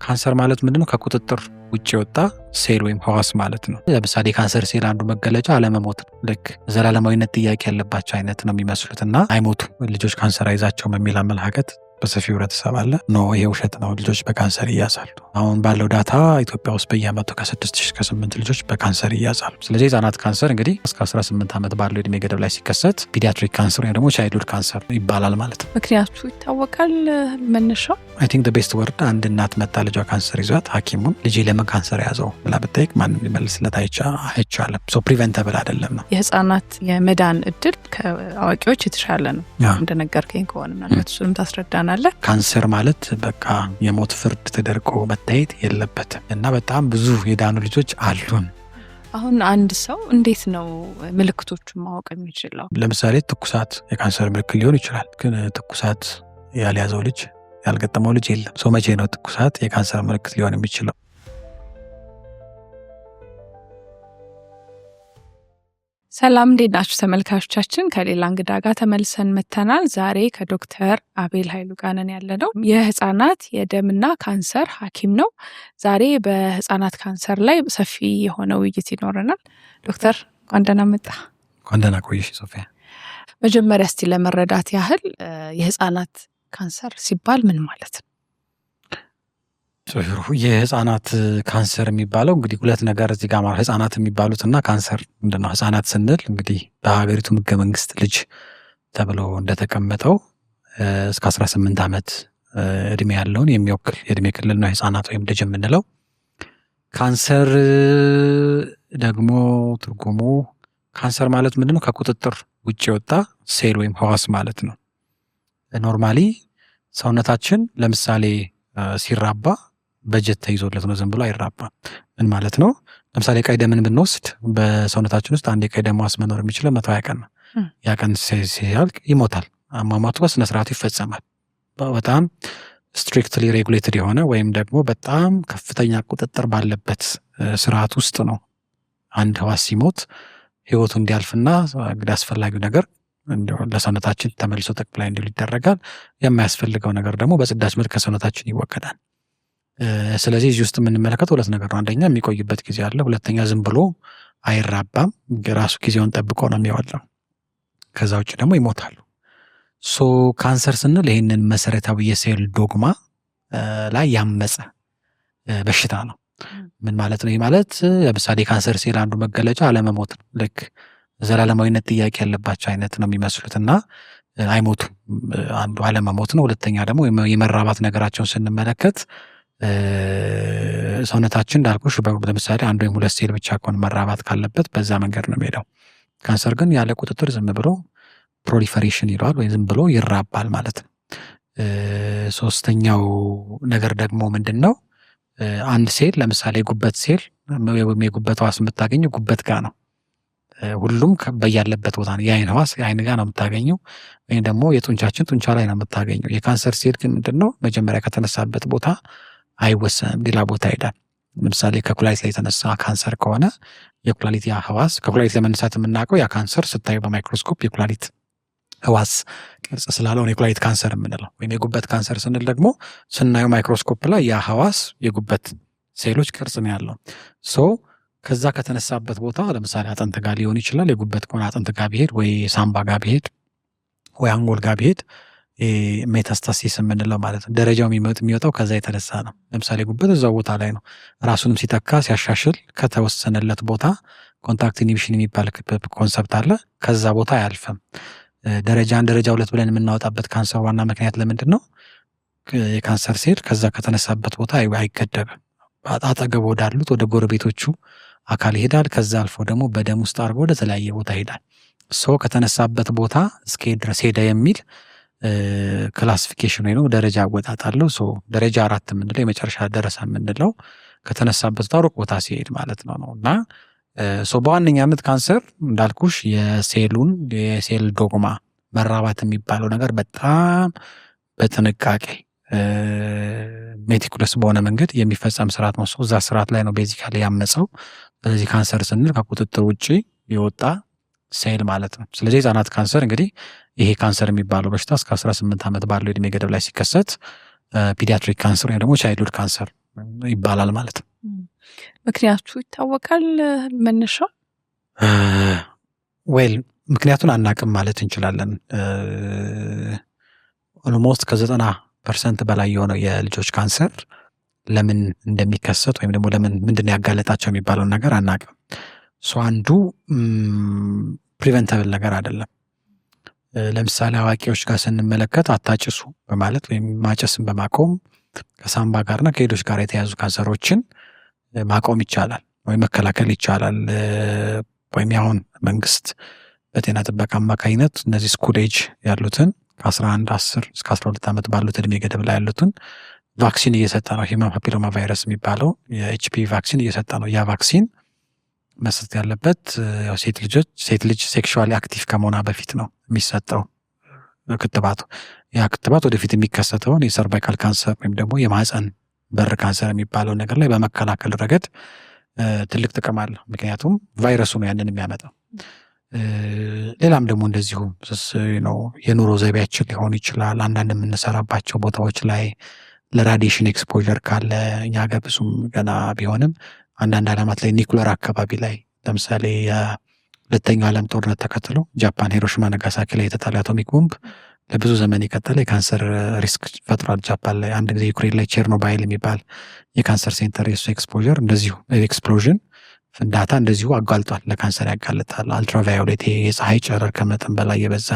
ካንሰር ማለት ምንድነው? ከቁጥጥር ውጭ የወጣ ሴል ወይም ህዋስ ማለት ነው። ለምሳሌ ካንሰር ሴል አንዱ መገለጫ አለመሞት ነው። ልክ ዘላለማዊነት ጥያቄ ያለባቸው አይነት ነው የሚመስሉትና አይሞቱም። ልጆች ካንሰር አይዛቸውም የሚል አመለካከት በሰፊው ህብረተሰብ አለ። ኖ ይሄ ውሸት ነው። ልጆች በካንሰር ይያዛሉ። አሁን ባለው ዳታ ኢትዮጵያ ውስጥ በየአመቱ ከ6 እስከ 8 ልጆች በካንሰር ይያዛሉ። ስለዚህ የህጻናት ካንሰር እንግዲህ እስከ 18 ዓመት ባለው እድሜ ገደብ ላይ ሲከሰት ፒዲያትሪክ ካንሰር ወይም ደግሞ ቻይልድሁድ ካንሰር ይባላል ማለት ነው። ምክንያቱ ይታወቃል? መነሻው አይ ቲንክ ቤስት ወርድ አንድ እናት መጣ ልጇ ካንሰር ይዟት ሐኪሙን ልጄ ለምን ካንሰር ያዘው ብላ ብጠይቅ ማንም ሊመልስለት አይቻልም። ሶ ፕሪቨንተብል አይደለም ነው። የህጻናት የመዳን እድል ከአዋቂዎች የተሻለ ነው እንደነገርከኝ ከሆነ ምናልባት እሱንም ታስረዳናለህ። ካንሰር ማለት በቃ የሞት ፍርድ ተደርጎ መታየት የለበትም እና በጣም ብዙ የዳኑ ልጆች አሉን። አሁን አንድ ሰው እንዴት ነው ምልክቶቹን ማወቅ የሚችለው? ለምሳሌ ትኩሳት የካንሰር ምልክት ሊሆን ይችላል። ግን ትኩሳት ያልያዘው ልጅ ያልገጠመው ልጅ የለም። ሰው መቼ ነው ትኩሳት የካንሰር ምልክት ሊሆን የሚችለው? ሰላም እንዴት ናችሁ ተመልካቾቻችን? ከሌላ እንግዳ ጋር ተመልሰን መተናል። ዛሬ ከዶክተር አቤል ኃይሉ ጋር ነን ያለነው። የህፃናት የደምና ካንሰር ሐኪም ነው። ዛሬ በህፃናት ካንሰር ላይ ሰፊ የሆነ ውይይት ይኖረናል። ዶክተር እንኳን ደህና መጣ። እንኳን ደህና ቆየሽ ሶፊያ። መጀመሪያ እስቲ ለመረዳት ያህል የህፃናት ካንሰር ሲባል ምን ማለት ነው? የህፃናት ካንሰር የሚባለው እንግዲህ ሁለት ነገር እዚህ ጋር ማለት ህፃናት የሚባሉትና ካንሰር ምንድነው? ህፃናት ስንል እንግዲህ በሀገሪቱ ህገ መንግስት ልጅ ተብሎ እንደተቀመጠው እስከ 18 ዓመት እድሜ ያለውን የሚወክል የእድሜ ክልል ነው ህፃናት ወይም ልጅ የምንለው። ካንሰር ደግሞ ትርጉሙ ካንሰር ማለት ምንድነው? ከቁጥጥር ውጭ የወጣ ሴል ወይም ህዋስ ማለት ነው። ኖርማሊ ሰውነታችን ለምሳሌ ሲራባ በጀት ተይዞለት ነው፣ ዝም ብሎ አይራባም። ምን ማለት ነው? ለምሳሌ ቀይ ደምን ብንወስድ በሰውነታችን ውስጥ አንድ የቀይ ደም ህዋስ መኖር የሚችለው 120 ቀን ነው። ያ ቀን ሲያልቅ ይሞታል። አሟሟቱ በስነ ስርዓቱ ይፈጸማል። በጣም ስትሪክትሊ ሬጉሌትድ የሆነ ወይም ደግሞ በጣም ከፍተኛ ቁጥጥር ባለበት ስርዓት ውስጥ ነው አንድ ህዋስ ሲሞት ህይወቱ እንዲያልፍና እንግዲህ አስፈላጊው ነገር ለሰውነታችን ተመልሶ ጥቅም ላይ እንዲውል ይደረጋል። የማያስፈልገው ነገር ደግሞ በጽዳጅ መልክ ከሰውነታችን ይወገዳል። ስለዚህ እዚህ ውስጥ የምንመለከተው ሁለት ነገር ነው። አንደኛ የሚቆይበት ጊዜ አለ። ሁለተኛ ዝም ብሎ አይራባም፣ ራሱ ጊዜውን ጠብቆ ነው የሚወጣው። ከዛ ውጭ ደግሞ ይሞታሉ። ሶ ካንሰር ስንል ይህንን መሰረታዊ የሴል ዶግማ ላይ ያመፀ በሽታ ነው። ምን ማለት ነው? ይህ ማለት ለምሳሌ ካንሰር ሴል አንዱ መገለጫ አለመሞት ነው። ልክ ዘላለማዊነት ጥያቄ ያለባቸው አይነት ነው የሚመስሉትና አይሞቱም። አንዱ አለመሞት ነው። ሁለተኛ ደግሞ የመራባት ነገራቸውን ስንመለከት ሰውነታችን እንዳልኩሽ ለምሳሌ አንድ ወይም ሁለት ሴል ብቻ ከሆነ መራባት ካለበት በዛ መንገድ ነው የሚሄደው። ካንሰር ግን ያለ ቁጥጥር ዝም ብሎ ፕሮሊፈሬሽን ይለዋል ወይ ዝም ብሎ ይራባል ማለት ነው። ሶስተኛው ነገር ደግሞ ምንድን ነው? አንድ ሴል ለምሳሌ የጉበት ሴል ወይም የጉበት ህዋስ የምታገኘው ጉበት ጋር ነው። ሁሉም በያለበት ቦታ ነው። የአይን ህዋስ የአይን ጋር ነው የምታገኘው፣ ወይም ደግሞ የጡንቻችን ጡንቻ ላይ ነው የምታገኘው። የካንሰር ሴል ግን ምንድነው? መጀመሪያ ከተነሳበት ቦታ አይወሰንም፣ ሌላ ቦታ ይሄዳል። ለምሳሌ ከኩላሊት ላይ የተነሳ ካንሰር ከሆነ የኩላሊት ያ ህዋስ ከኩላሊት ለመነሳት የምናውቀው ያ ካንሰር ስታዩ በማይክሮስኮፕ የኩላሊት ህዋስ ቅርጽ ስላለው የኩላሊት ካንሰር የምንለው። ወይም የጉበት ካንሰር ስንል ደግሞ ስናየው ማይክሮስኮፕ ላይ ያ ህዋስ የጉበት ሴሎች ቅርጽ ነው ያለው። ሶ ከዛ ከተነሳበት ቦታ ለምሳሌ አጥንት ጋር ሊሆን ይችላል። የጉበት ከሆነ አጥንት ጋር ቢሄድ ወይ ሳምባ ጋር ቢሄድ ወይ አንጎል ጋር ቢሄድ ሜታስታሲስ የምንለው ማለት ነው። ደረጃው የሚወጣው ከዛ የተነሳ ነው። ለምሳሌ ጉበት እዛው ቦታ ላይ ነው። ራሱንም ሲተካ ሲያሻሽል ከተወሰነለት ቦታ ኮንታክት ኢንሂቢሽን የሚባል ኮንሰፕት አለ። ከዛ ቦታ አያልፍም። ደረጃ 1 ደረጃ 2 ብለን የምናወጣበት ካንሰር ዋና ምክንያት ለምንድን ነው? የካንሰር ሴል ከዛ ከተነሳበት ቦታ አይገደብም። አጠገብ ወዳሉት ወደ ጎረቤቶቹ አካል ይሄዳል። ከዛ አልፎ ደግሞ በደም ውስጥ አድርጎ ወደ ተለያየ ቦታ ይሄዳል። ሶ ከተነሳበት ቦታ እስከ ድረስ ሄደ የሚል ክላሲፊኬሽን ወይ ነው ደረጃ አወጣጥ አለው። ሶ ደረጃ 4 የምንለው የመጨረሻ ደረሰ የምንለው ከተነሳበት ቦታ ሩቅ ቦታ ሲሄድ ማለት ነው እና ሶ በዋነኛነት ካንሰር እንዳልኩሽ የሴል ዶግማ መራባት የሚባለው ነገር በጣም በጥንቃቄ ሜቲኩለስ በሆነ መንገድ የሚፈጸም ስርዓት ነው። እዛ ስርዓት ላይ ነው ቤዚካሊ ያመፀው። ስለዚህ ካንሰር ስንል ከቁጥጥር ውጭ የወጣ ሴል ማለት ነው። ስለዚህ የህፃናት ካንሰር እንግዲህ ይሄ ካንሰር የሚባለው በሽታ እስከ 18 ዓመት ባለው እድሜ ገደብ ላይ ሲከሰት ፒዲያትሪክ ካንሰር ወይም ደግሞ ቻይልድሁድ ካንሰር ይባላል ማለት ነው። ምክንያቱ ይታወቃል መነሻው? ዌል ምክንያቱን አናቅም ማለት እንችላለን። ኦልሞስት ከ90% በላይ የሆነው የልጆች ካንሰር ለምን እንደሚከሰት ወይም ደግሞ ለምን ምንድነው ያጋለጣቸው የሚባለውን ነገር አናቅም። አንዱ ፕሪቨንተብል ነገር አይደለም። ለምሳሌ አዋቂዎች ጋር ስንመለከት አታጭሱ በማለት ወይም ማጨስን በማቆም ከሳምባ ጋርና ከሌሎች ጋር የተያዙ ካንሰሮችን ማቆም ይቻላል ወይም መከላከል ይቻላል። ወይም አሁን መንግስት በጤና ጥበቃ አማካኝነት እነዚህ ስኩል ኤጅ ያሉትን ከ11 10 እስከ 12 ዓመት ባሉት እድሜ ገደብ ላይ ያሉትን ቫክሲን እየሰጠ ነው። ሂውማን ፓፒሎማ ቫይረስ የሚባለው የኤችፒቪ ቫክሲን እየሰጠ ነው። ያ ቫክሲን መስጠት ያለበት ያው ሴት ልጅ ሴክሹዋሊ አክቲቭ ከመሆኗ በፊት ነው የሚሰጠው ክትባቱ። ያ ክትባት ወደፊት የሚከሰተውን የሰርቫይካል ካንሰር ወይም ደግሞ የማህፀን በር ካንሰር የሚባለው ነገር ላይ በመከላከል ረገድ ትልቅ ጥቅም አለው። ምክንያቱም ቫይረሱ ነው ያንን የሚያመጣው። ሌላም ደግሞ እንደዚሁ ነው የኑሮ ዘይቤያችን ሊሆን ይችላል። አንዳንድ የምንሰራባቸው ቦታዎች ላይ ለራዲሽን ኤክስፖዠር ካለ እኛ ጋር ብዙም ገና ቢሆንም አንዳንድ ዓለማት ላይ ኒኩለር አካባቢ ላይ ለምሳሌ የሁለተኛው ዓለም ጦርነት ተከትሎ ጃፓን ሂሮሺማ ናጋሳኪ ላይ የተጣለ አቶሚክ ቦምብ ለብዙ ዘመን የቀጠለ የካንሰር ሪስክ ፈጥሯል ጃፓን ላይ። አንድ ጊዜ ዩክሬን ላይ ቼርኖባይል የሚባል የካንሰር ሴንተር የሱ ኤክስፖዠር እንደዚሁ ኤክስፕሎዥን ፍንዳታ እንደዚሁ አጋልጧል፣ ለካንሰር ያጋልጣል። አልትራቫዮሌት የፀሐይ ጨረር ከመጠን በላይ የበዛ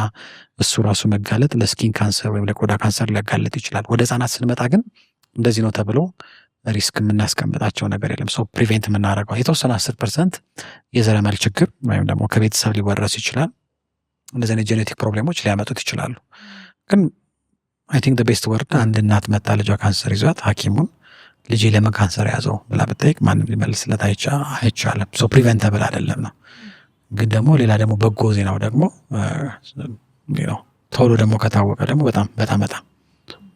እሱ ራሱ መጋለጥ ለስኪን ካንሰር ወይም ለቆዳ ካንሰር ሊያጋልጥ ይችላል። ወደ ህጻናት ስንመጣ ግን እንደዚህ ነው ተብሎ ሪስክ የምናስቀምጣቸው ነገር የለም። ፕሪቬንት የምናደርገው የተወሰነ 10% የዘረመል ችግር ወይም ደግሞ ከቤተሰብ ሊወረስ ይችላል። እንደዚህ አይነት ጄኔቲክ ፕሮብሌሞች ሊያመጡት ይችላሉ። ግን አይ ቲንክ ቤስት ወርድ አንድ እናት መጣ ልጇ ካንሰር ይዟት ሐኪሙን ልጄ ለምን ካንሰር ያዘው ብላ ብጠይቅ ማንም ሊመልስለት አይቻልም። ፕሪቨንተብል አይደለም ነው። ግን ደግሞ ሌላ ደግሞ በጎ ዜናው ደግሞ ቶሎ ደግሞ ከታወቀ ደግሞ በጣም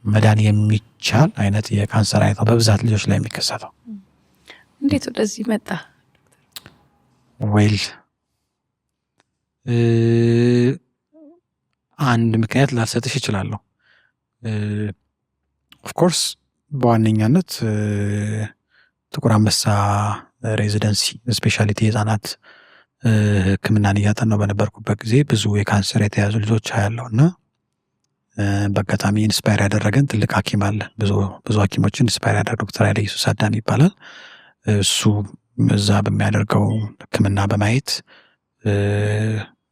መዳን የሚቻል አይነት የካንሰር አይነት በብዛት ልጆች ላይ የሚከሰተው። እንዴት ወደዚህ መጣ? ዌል አንድ ምክንያት ላሰጥሽ ይችላለሁ። ኦፍኮርስ በዋነኛነት ጥቁር አንበሳ ሬዚደንሲ ስፔሻሊቲ የህፃናት ሕክምናን እያጠናው በነበርኩበት ጊዜ ብዙ የካንሰር የተያዙ ልጆች አያለው እና በአጋጣሚ ኢንስፓየር ያደረገን ትልቅ ሐኪም አለ። ብዙ ሐኪሞችን ኢንስፓየር ያደረገ ዶክተር ኃይለ ኢየሱስ አዳም ይባላል። እሱ እዛ በሚያደርገው ሕክምና በማየት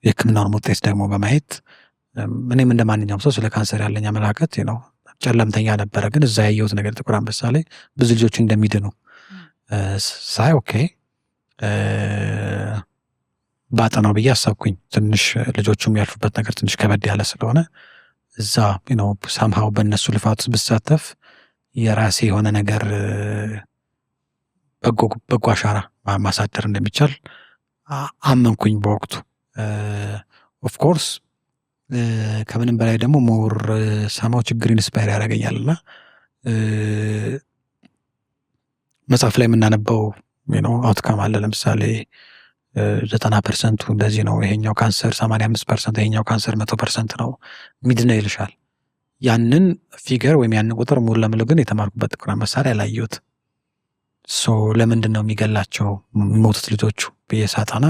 የሕክምናውን ውጤት ደግሞ በማየት እኔም እንደ ማንኛውም ሰው ስለ ካንሰር ያለኝ አመለካከት ነው ጨለምተኛ ነበረ። ግን እዛ ያየሁት ነገር ጥቁር አንበሳ ላይ ብዙ ልጆች እንደሚድኑ ሳይ ኦኬ ባጠናው ብዬ አሰብኩኝ። ትንሽ ልጆቹም ያልፉበት ነገር ትንሽ ከበድ ያለ ስለሆነ እዛ ሳምሃው በእነሱ ልፋት ውስጥ ብሳተፍ የራሴ የሆነ ነገር በጎ አሻራ ማሳደር እንደሚቻል አመንኩኝ በወቅቱ። ኦፍኮርስ ከምንም በላይ ደግሞ ሞር ሰማው ችግር ኢንስፓየር ያደርገኛልና መጽሐፍ ላይ የምናነበው አውትካም አለ። ለምሳሌ 90% እንደዚህ ነው፣ ይሄኛው ካንሰር 85%፣ ይሄኛው ካንሰር 100% ነው ሚድነው ይልሻል። ያንን ፊገር ወይም ያንን ቁጥር ሙሉ ለሙሉ ግን የተማርኩበት ጥቁር አንበሳ ላይ አላየሁት። ለምንድን ነው የሚገላቸው የሚሞቱት ልጆቹ ብዬ ሳጠና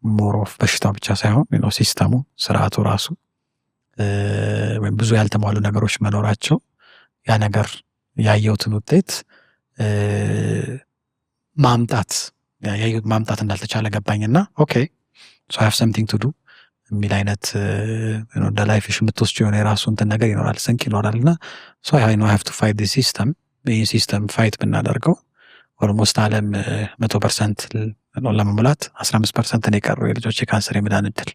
ሞር ኦፍ በሽታው ብቻ ሳይሆን ሲስተሙ ስርዓቱ ራሱ ወይም ብዙ ያልተሟሉ ነገሮች መኖራቸው ያ ነገር ያየሁትን ውጤት ማምጣት እንዳልተቻለ ገባኝና ኦኬ ሶ አይ ሃቭ ሰምቲንግ ቱ ዱ የሚል አይነት እንደ ላይፍሽ የምትወስጂው የሆነ የራሱ እንትን ነገር ይኖራል፣ ስንቅ ይኖራልና ሶ አይ ሃቭ ቱ ፋይት ዲስ ሲስተም። ይህ ሲስተም ፋይት ብናደርገው ኦልሞስት ዓለም 100% ለመሙላት 15% ነው የቀረው የልጆች የካንሰር የመዳን እድል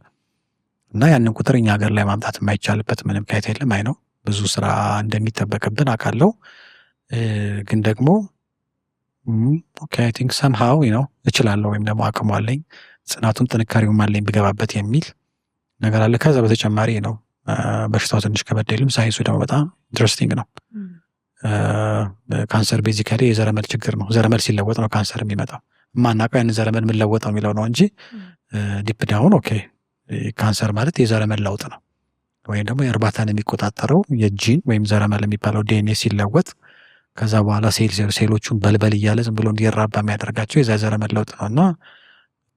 እና ያንን ቁጥር እኛ ሀገር ላይ ማምጣት የማይቻልበት ምንም ምክንያት የለም። አይ ነው ብዙ ስራ እንደሚጠበቅብን አውቃለሁ። ግን ደግሞ ኦኬ አይ ቲንክ ሰምሃው እችላለሁ ወይም ደግሞ አቅሙ አለኝ፣ ጽናቱም ጥንካሬውም አለኝ ብገባበት የሚል ነገር አለ። ከዛ በተጨማሪ በሽታው ትንሽ ከበድ ይልም ሳይንሱ ደግሞ በጣም ኢንትረስቲንግ ነው። ካንሰር ቤዚካሊ የዘረመል ችግር ነው። ዘረመል ሲለወጥ ነው ካንሰር የሚመጣው። ማናውቀው ያን ዘረመል ምን ለወጠው የሚለው ነው እንጂ ዲፕ ዳውን ኦኬ ካንሰር ማለት የዘረመል ለውጥ ነው። ወይም ደግሞ የእርባታን የሚቆጣጠረው የጂን ወይም ዘረመል የሚባለው ዲኤንኤ ሲለወጥ ከዛ በኋላ ሴሎቹን በልበል እያለ ዝም ብሎ እንዲራባ የሚያደርጋቸው የዛ ዘረመል ለውጥ ነው እና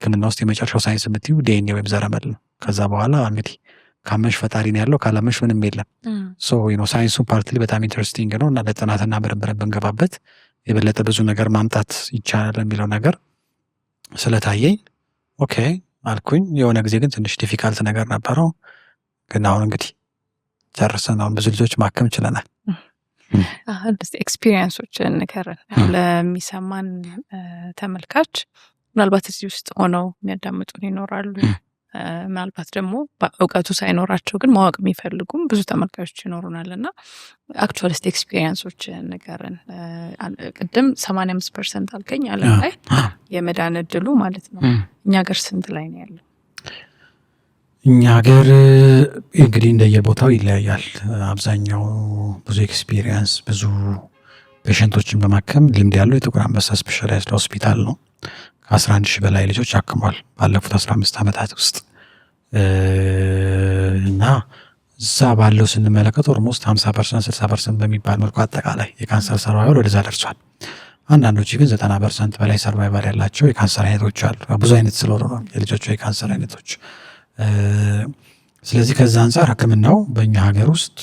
ሕክምና ውስጥ የመጨረሻው ሳይንስ የምትዩ ዲኤንኤ ወይም ዘረመል ነው። ከዛ በኋላ እንግዲህ ካመንሽ ፈጣሪ ነው ያለው፣ ካላመንሽ ምንም የለም። ሳይንሱ ፓርትሊ በጣም ኢንተረስቲንግ ነው እና ለጥናትና ምርምር ብንገባበት የበለጠ ብዙ ነገር ማምጣት ይቻላል የሚለው ነገር ስለታየኝ ኦኬ አልኩኝ። የሆነ ጊዜ ግን ትንሽ ዲፊካልት ነገር ነበረው፣ ግን አሁን እንግዲህ ጨርሰን አሁን ብዙ ልጆች ማከም ችለናል። ኤክስፒሪየንሶችን ንገረን ለሚሰማን ተመልካች። ምናልባት እዚህ ውስጥ ሆነው የሚያዳምጡን ይኖራሉ። ምናልባት ደግሞ እውቀቱ ሳይኖራቸው ግን ማወቅ የሚፈልጉም ብዙ ተመልካቾች ይኖሩናል እና አክቹዋሊስት ኤክስፒሪየንሶችን ንገረን። ቅድም 85% አልከኝ ዓለም ላይ የመዳን እድሉ ማለት ነው። እኛ ሀገር ስንት ላይ ነው ያለው? እኛ ሀገር እንግዲህ እንደየቦታው ይለያያል። አብዛኛው ብዙ ኤክስፒሪየንስ ብዙ ፔሸንቶችን በማከም ልምድ ያለው የጥቁር አንበሳ ስፔሻላይዝድ ሆስፒታል ነው። ከ11,000 በላይ ልጆች አክሟል ባለፉት 15 ዓመታት ውስጥ እና እዛ ባለው ስንመለከት ኦልሞስት 50% 60% በሚባል መልኩ አጠቃላይ የካንሰር ሰርቫይቫል ወደዛ ደርሷል። አንዳንዶች ግን 90% በላይ ሰርቫይቫል ያላቸው የካንሰር አይነቶች አሉ። ብዙ አይነት ስለሆነ ነው የልጆቹ የካንሰር አይነቶች። ስለዚህ ከዛ አንጻር ሕክምናው በእኛ ሀገር ውስጥ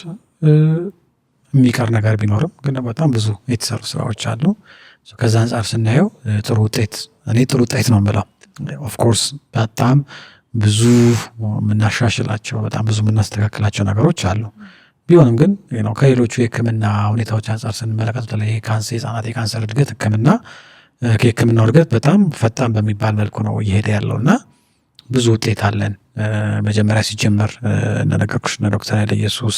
የሚቀር ነገር ቢኖርም ግን በጣም ብዙ የተሰሩ ስራዎች አሉ። ከዛ አንጻር ስናየው ጥሩ ውጤት ነው የምለው። ኦፍኮርስ በጣም ብዙ የምናሻሽላቸው በጣም ብዙ የምናስተካክላቸው ነገሮች አሉ። ቢሆንም ግን ከሌሎቹ የሕክምና ሁኔታዎች አንጻር ስንመለከት በተለይ የህፃናት የካንሰር እድገት ሕክምና ከሕክምናው እድገት በጣም ፈጣን በሚባል መልኩ ነው እየሄደ ያለው እና ብዙ ውጤት አለን። መጀመሪያ ሲጀመር እንደነገርኩሽ እነ ዶክተር ኃይለ ኢየሱስ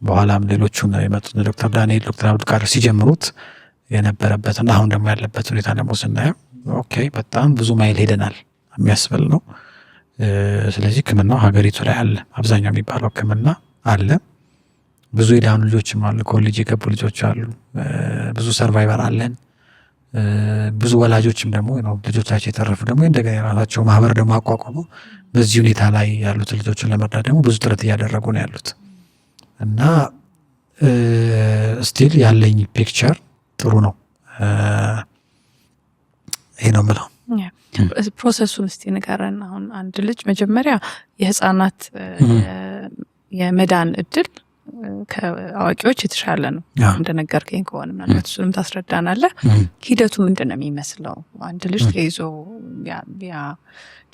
በኋላም ሌሎቹ የመጡት ዶክተር ዳንኤል ዶክተር አብዱልቃድር ሲጀምሩት የነበረበትና አሁን ደግሞ ያለበት ሁኔታ ደግሞ ስናየው ኦኬ በጣም ብዙ ማይል ሄደናል የሚያስብል ነው። ስለዚህ ሕክምናው ሀገሪቱ ላይ አለ። አብዛኛው የሚባለው ሕክምና አለ። ብዙ የዳኑ ልጆችም አሉ። ኮሌጅ የገቡ ልጆች አሉ። ብዙ ሰርቫይቨር አለን። ብዙ ወላጆችም ደግሞ ልጆቻቸው የተረፉ ደግሞ እንደገና የራሳቸው ማህበር ደግሞ አቋቋሙ በዚህ ሁኔታ ላይ ያሉት ልጆችን ለመርዳት ደግሞ ብዙ ጥረት እያደረጉ ነው ያሉት እና ስቲል ያለኝ ፒክቸር ጥሩ ነው። ይሄ ነው የምለው። ፕሮሰሱን እስቲ ንገረን። አሁን አንድ ልጅ መጀመሪያ የህፃናት የመዳን እድል ከአዋቂዎች የተሻለ ነው እንደነገርከኝ ከሆነ ምናልባት እሱንም ታስረዳናለህ። ሂደቱ ምንድን ነው የሚመስለው? አንድ ልጅ ተይዞ ያ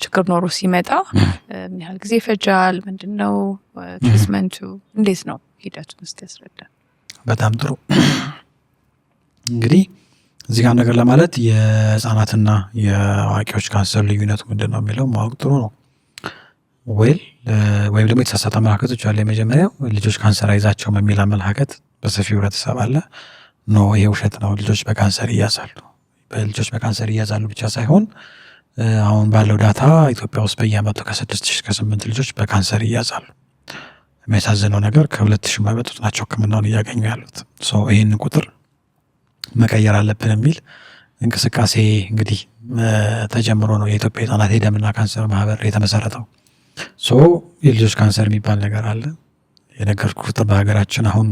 ችግር ኖሮ ሲመጣ ምን ያህል ጊዜ ይፈጃል? ምንድን ነው ትሪትመንቱ? እንዴት ነው ሂደቱን እስቲ ያስረዳን። በጣም ጥሩ። እንግዲህ እዚህ ጋር ነገር ለማለት የህፃናትና የአዋቂዎች ካንሰር ልዩነቱ ምንድን ነው የሚለው ማወቅ ጥሩ ነው። ወይም ደግሞ የተሳሳተ አመለካከቶች አለ። የመጀመሪያው ልጆች ካንሰር አይዛቸውም የሚል አመለካከት በሰፊው ህብረተሰብ አለ። ኖ ይሄ ውሸት ነው። ልጆች በካንሰር ይያዛሉ። ልጆች በካንሰር ይያዛሉ ብቻ ሳይሆን አሁን ባለው ዳታ ኢትዮጵያ ውስጥ በየአመቱ ከ6,000 እስከ 8 ልጆች በካንሰር ይያዛሉ። የሚያሳዝነው ነገር ከ2,000 የማይበልጡት ናቸው ህክምናውን እያገኙ ያሉት። ይህን ቁጥር መቀየር አለብን የሚል እንቅስቃሴ እንግዲህ ተጀምሮ ነው የኢትዮጵያ የህፃናት የደምና ካንሰር ማህበር የተመሰረተው። የልጆች ካንሰር የሚባል ነገር አለ። የነገርኩ ቁጥር በሀገራችን አሁን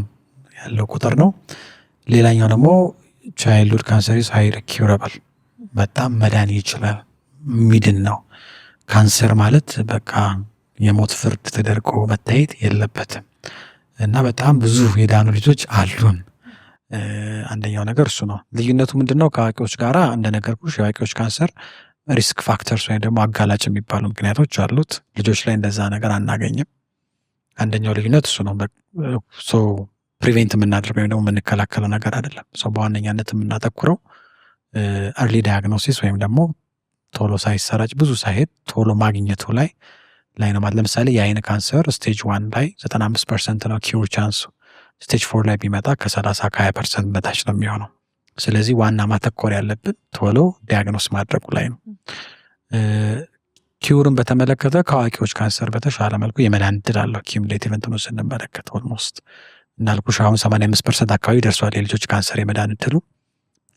ያለው ቁጥር ነው። ሌላኛው ደግሞ ቻይልድሁድ ካንሰር ኢዝ ሃይሊ ኪውረብል፣ በጣም መዳን ይችላል፣ ሚድን ነው። ካንሰር ማለት በቃ የሞት ፍርድ ተደርጎ መታየት የለበትም እና በጣም ብዙ የዳኑ ልጆች አሉን። አንደኛው ነገር እሱ ነው። ልዩነቱ ምንድነው? ከአዋቂዎች ጋራ እንደነገርኩሽ የአዋቂዎች ካንሰር ሪስክ ፋክተርስ ወይም ደግሞ አጋላጭ የሚባሉ ምክንያቶች አሉት። ልጆች ላይ እንደዛ ነገር አናገኝም። አንደኛው ልዩነት እሱ ነው። ፕሪቬንት የምናደርገው ወይም ደግሞ የምንከላከለው ነገር አይደለም። በዋነኛነት የምናተኩረው አርሊ ዳያግኖሲስ ወይም ደግሞ ቶሎ ሳይሰራጭ ብዙ ሳይሄድ ቶሎ ማግኘቱ ላይ ነው ማለት። ለምሳሌ የአይን ካንሰር ስቴጅ 1 ላይ 95% ነው ኪውር ቻንሱ። ስቴጅ 4 ላይ ቢመጣ ከ30-20% በታች ነው የሚሆነው። ስለዚህ ዋና ማተኮር ያለብን ቶሎ ዲያግኖስ ማድረጉ ላይ ነው። ኪውርን በተመለከተ ከአዋቂዎች ካንሰር በተሻለ መልኩ የመዳን ዕድል አለው። ኪሙሌቲቭ እንትኑ ስንመለከት ኦልሞስት እንዳልኩሽ አሁን 85% አካባቢ ደርሷል የልጆች ካንሰር የመዳን ዕድሉ።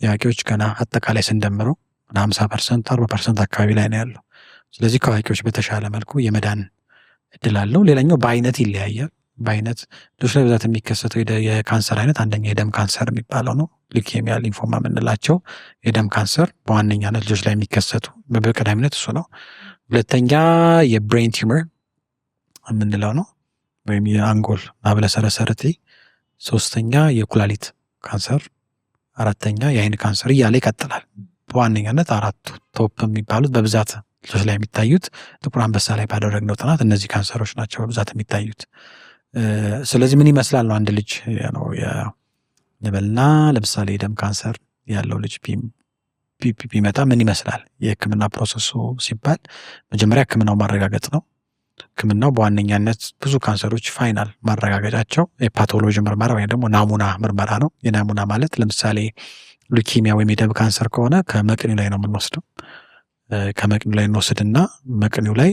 የአዋቂዎች ገና አጠቃላይ ስንደምረው 50% 40% አካባቢ ላይ ነው ያለው። ስለዚህ ከአዋቂዎች በተሻለ መልኩ የመዳን ዕድል አለው። ሌላኛው በአይነት ይለያያል። በአይነት ልጆች ላይ በብዛት የሚከሰተው የካንሰር አይነት አንደኛ የደም ካንሰር የሚባለው ነው። ሊውኬሚያ፣ ሊንፎማ የምንላቸው የደም ካንሰር በዋነኛነት ልጆች ላይ የሚከሰቱ በቀዳሚነት እሱ ነው። ሁለተኛ የብሬን ቲዩመር የምንለው ነው ወይም የአንጎል ማብለሰረሰርቲ። ሶስተኛ የኩላሊት ካንሰር፣ አራተኛ የአይን ካንሰር እያለ ይቀጥላል። በዋነኛነት አራቱ ቶፕ የሚባሉት በብዛት ልጆች ላይ የሚታዩት ጥቁር አንበሳ ላይ ባደረግነው ጥናት እነዚህ ካንሰሮች ናቸው በብዛት የሚታዩት። ስለዚህ ምን ይመስላል ነው አንድ ልጅ ነው ልበልና ለምሳሌ የደም ካንሰር ያለው ልጅ ቢመጣ ምን ይመስላል የህክምና ፕሮሰሱ ሲባል መጀመሪያ ህክምናው ማረጋገጥ ነው። ህክምናው በዋነኛነት ብዙ ካንሰሮች ፋይናል ማረጋገጫቸው የፓቶሎጂ ምርመራ ወይም ደግሞ ናሙና ምርመራ ነው። የናሙና ማለት ለምሳሌ ሉኪሚያ ወይም የደም ካንሰር ከሆነ ከመቅኒው ላይ ነው የምንወስደው። ከመቅኒው ላይ እንወስድና መቅኒው ላይ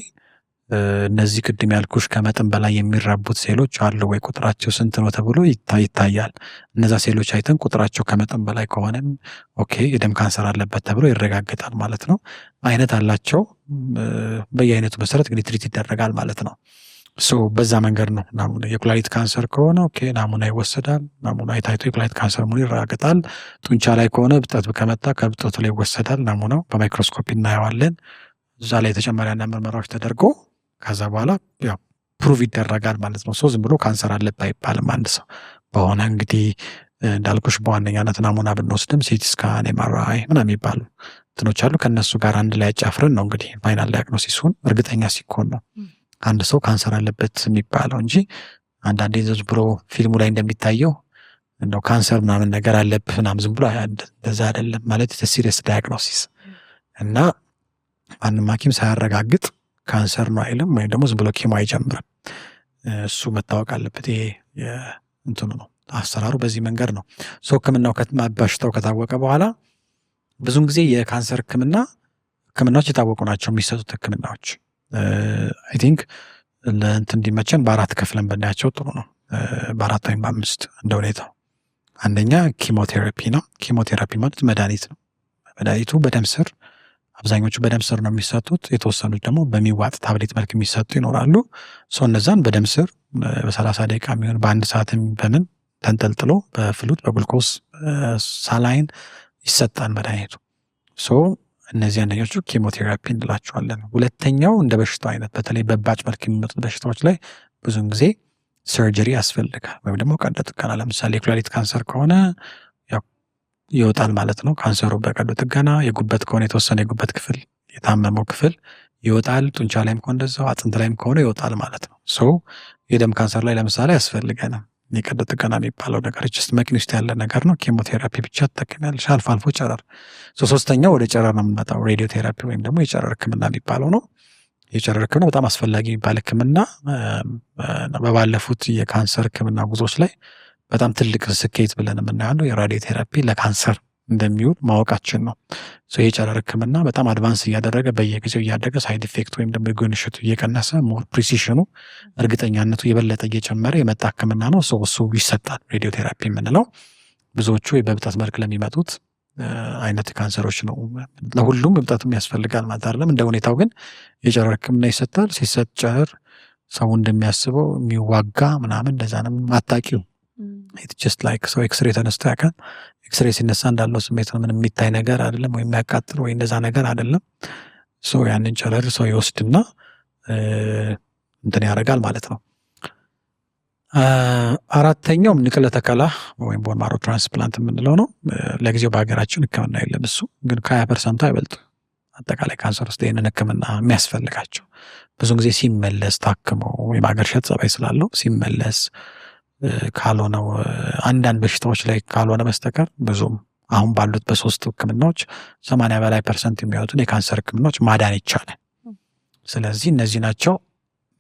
እነዚህ ቅድም ያልኩሽ ከመጠን በላይ የሚራቡት ሴሎች አሉ ወይ ቁጥራቸው ስንት ነው ተብሎ ይታያል። እነዛ ሴሎች አይተን ቁጥራቸው ከመጠን በላይ ከሆነም ኦኬ የደም ካንሰር አለበት ተብሎ ይረጋገጣል ማለት ነው። አይነት አላቸው። በየአይነቱ መሰረት እንግዲህ ትሪት ይደረጋል ማለት ነው። በዛ መንገድ ነው። ናሙና የኩላሊት ካንሰር ከሆነ ኦኬ ናሙና ይወሰዳል። ናሙና የታይቶ የኩላሊት ካንሰር መሆኑ ይረጋገጣል። ጡንቻ ላይ ከሆነ እብጠት ከመጣ ከእብጠቱ ላይ ይወሰዳል ናሙናው፣ በማይክሮስኮፕ እናየዋለን። እዛ ላይ ተጨማሪ አንዳንድ ምርመራዎች ተደርጎ ከዛ በኋላ ያው ፕሩቭ ይደረጋል ማለት ነው። ዝም ብሎ ካንሰር አለበት አይባልም። አንድ ሰው በሆነ እንግዲህ እንዳልኩሽ በዋነኛነት ናሙና ብንወስድም ሲቲ ስካን፣ ኤምአርአይ ምናምን የሚባሉ እንትኖች አሉ። ከእነሱ ጋር አንድ ላይ አጫፍረን ነው እንግዲህ ፋይናል ዲያግኖሲሱን እርግጠኛ ሲኮን ነው አንድ ሰው ካንሰር አለበት የሚባለው እንጂ አንዳንዴ ዝም ብሎ ፊልሙ ላይ እንደሚታየው እንደው ካንሰር ምናምን ነገር አለብህ ምናምን ዝም ብሎ እንደዛ አይደለም ማለት ሲሪየስ ዲያግኖሲስ እና ማንም ሐኪም ሳያረጋግጥ ካንሰር ነው አይልም፣ ወይም ደግሞ ዝም ብሎ ኬሞ አይጀምርም። እሱ መታወቅ አለበት። ይሄ እንትኑ ነው አሰራሩ በዚህ መንገድ ነው። ህክምናው በሽታው ከታወቀ በኋላ ብዙውን ጊዜ የካንሰር ህክምናዎች የታወቁ ናቸው የሚሰጡት ህክምናዎች። አይ ቲንክ ለእንትን እንዲመቸን በአራት ከፍለን ብናያቸው ጥሩ ነው። በአራት ወይም በአምስት እንደ ሁኔታው። አንደኛ ኪሞቴራፒ ነው። ኪሞቴራፒ ማለት መድኃኒት ነው። መድኃኒቱ በደም ስር አብዛኞቹ በደም ስር ነው የሚሰጡት። የተወሰኑት ደግሞ በሚዋጥ ታብሌት መልክ የሚሰጡ ይኖራሉ። እነዛን በደም ስር በ30 ደቂቃ የሚሆን በአንድ ሰዓትም በምን ተንጠልጥሎ በፍሉት በግሉኮስ ሳላይን ይሰጣል መድኃኒቱ። እነዚህ አንደኞቹ ኬሞቴራፒ እንላቸዋለን። ሁለተኛው እንደ በሽታው አይነት በተለይ በባጭ መልክ የሚመጡት በሽታዎች ላይ ብዙውን ጊዜ ሰርጀሪ ያስፈልጋል ወይም ደግሞ ቀዶ ጥገና። ለምሳሌ የኩላሊት ካንሰር ከሆነ ይወጣል ማለት ነው ካንሰሩ በቀዶ ጥገና። የጉበት ከሆነ የተወሰነ የጉበት ክፍል የታመመው ክፍል ይወጣል። ጡንቻ ላይም ከሆነ እንደዛው፣ አጥንት ላይም ከሆነ ይወጣል ማለት ነው። የደም ካንሰር ላይ ለምሳሌ ያስፈልገናል የቀዶ ጥገና የሚባለው ነገር ጀስት መቅኒ ውስጥ ያለ ነገር ነው። ኬሞቴራፒ ብቻ ትጠቀሚያለሽ፣ አልፎ አልፎ ጨረር። ሶስተኛው ወደ ጨረር ነው የምንመጣው፣ ሬዲዮ ቴራፒ ወይም ደግሞ የጨረር ህክምና የሚባለው ነው። የጨረር ህክምና በጣም አስፈላጊ የሚባል ህክምና በባለፉት የካንሰር ህክምና ጉዞዎች ላይ በጣም ትልቅ ስኬት ብለን የምናየው የራዲዮ ቴራፒ ለካንሰር እንደሚውል ማወቃችን ነው። የጨረር ህክምና በጣም አድቫንስ እያደረገ በየጊዜው እያደገ ሳይድ ኢፌክት ወይም ደግሞ የጎንሽቱ እየቀነሰ ሞር ፕሪሲሽኑ እርግጠኛነቱ የበለጠ እየጨመረ የመጣ ህክምና ነው። እሱ ይሰጣል። ሬዲዮ ቴራፒ የምንለው ብዙዎቹ በእብጠት መልክ ለሚመጡት አይነት ካንሰሮች ነው። ለሁሉም እብጠትም ያስፈልጋል ማለት አይደለም። እንደ ሁኔታው ግን የጨረር ህክምና ይሰጣል። ሲሰጥ ጨረር ሰው እንደሚያስበው የሚዋጋ ምናምን እንደዛ ነው አታውቂው። ጀስት ላይክ ሰው ኤክስሬ ተነስቶ ያውቃል። ኤክስሬ ሲነሳ እንዳለው ስሜት ነው። ምንም የሚታይ ነገር አይደለም፣ ወይም የሚያቃጥል ወይ እንደዛ ነገር አይደለም። ያንን ጨረር ሰው ይወስድና እንትን ያደርጋል ማለት ነው። አራተኛው ንቅለ ተከላ ወይም ቦን ማሮ ትራንስፕላንት የምንለው ነው። ለጊዜው በሀገራችን ህክምና የለም። እሱ ግን ከ20% አይበልጥ አጠቃላይ ካንሰር ውስጥ ይህንን ህክምና የሚያስፈልጋቸው ብዙ ጊዜ ሲመለስ ታክመው የማገርሸት ጸባይ ስላለው ሲመለስ ካልሆነው አንዳንድ በሽታዎች ላይ ካልሆነ በስተቀር ብዙም አሁን ባሉት በሶስት ህክምናዎች 80% የሚሆኑትን የካንሰር ህክምናዎች ማዳን ይቻላል። ስለዚህ እነዚህ ናቸው።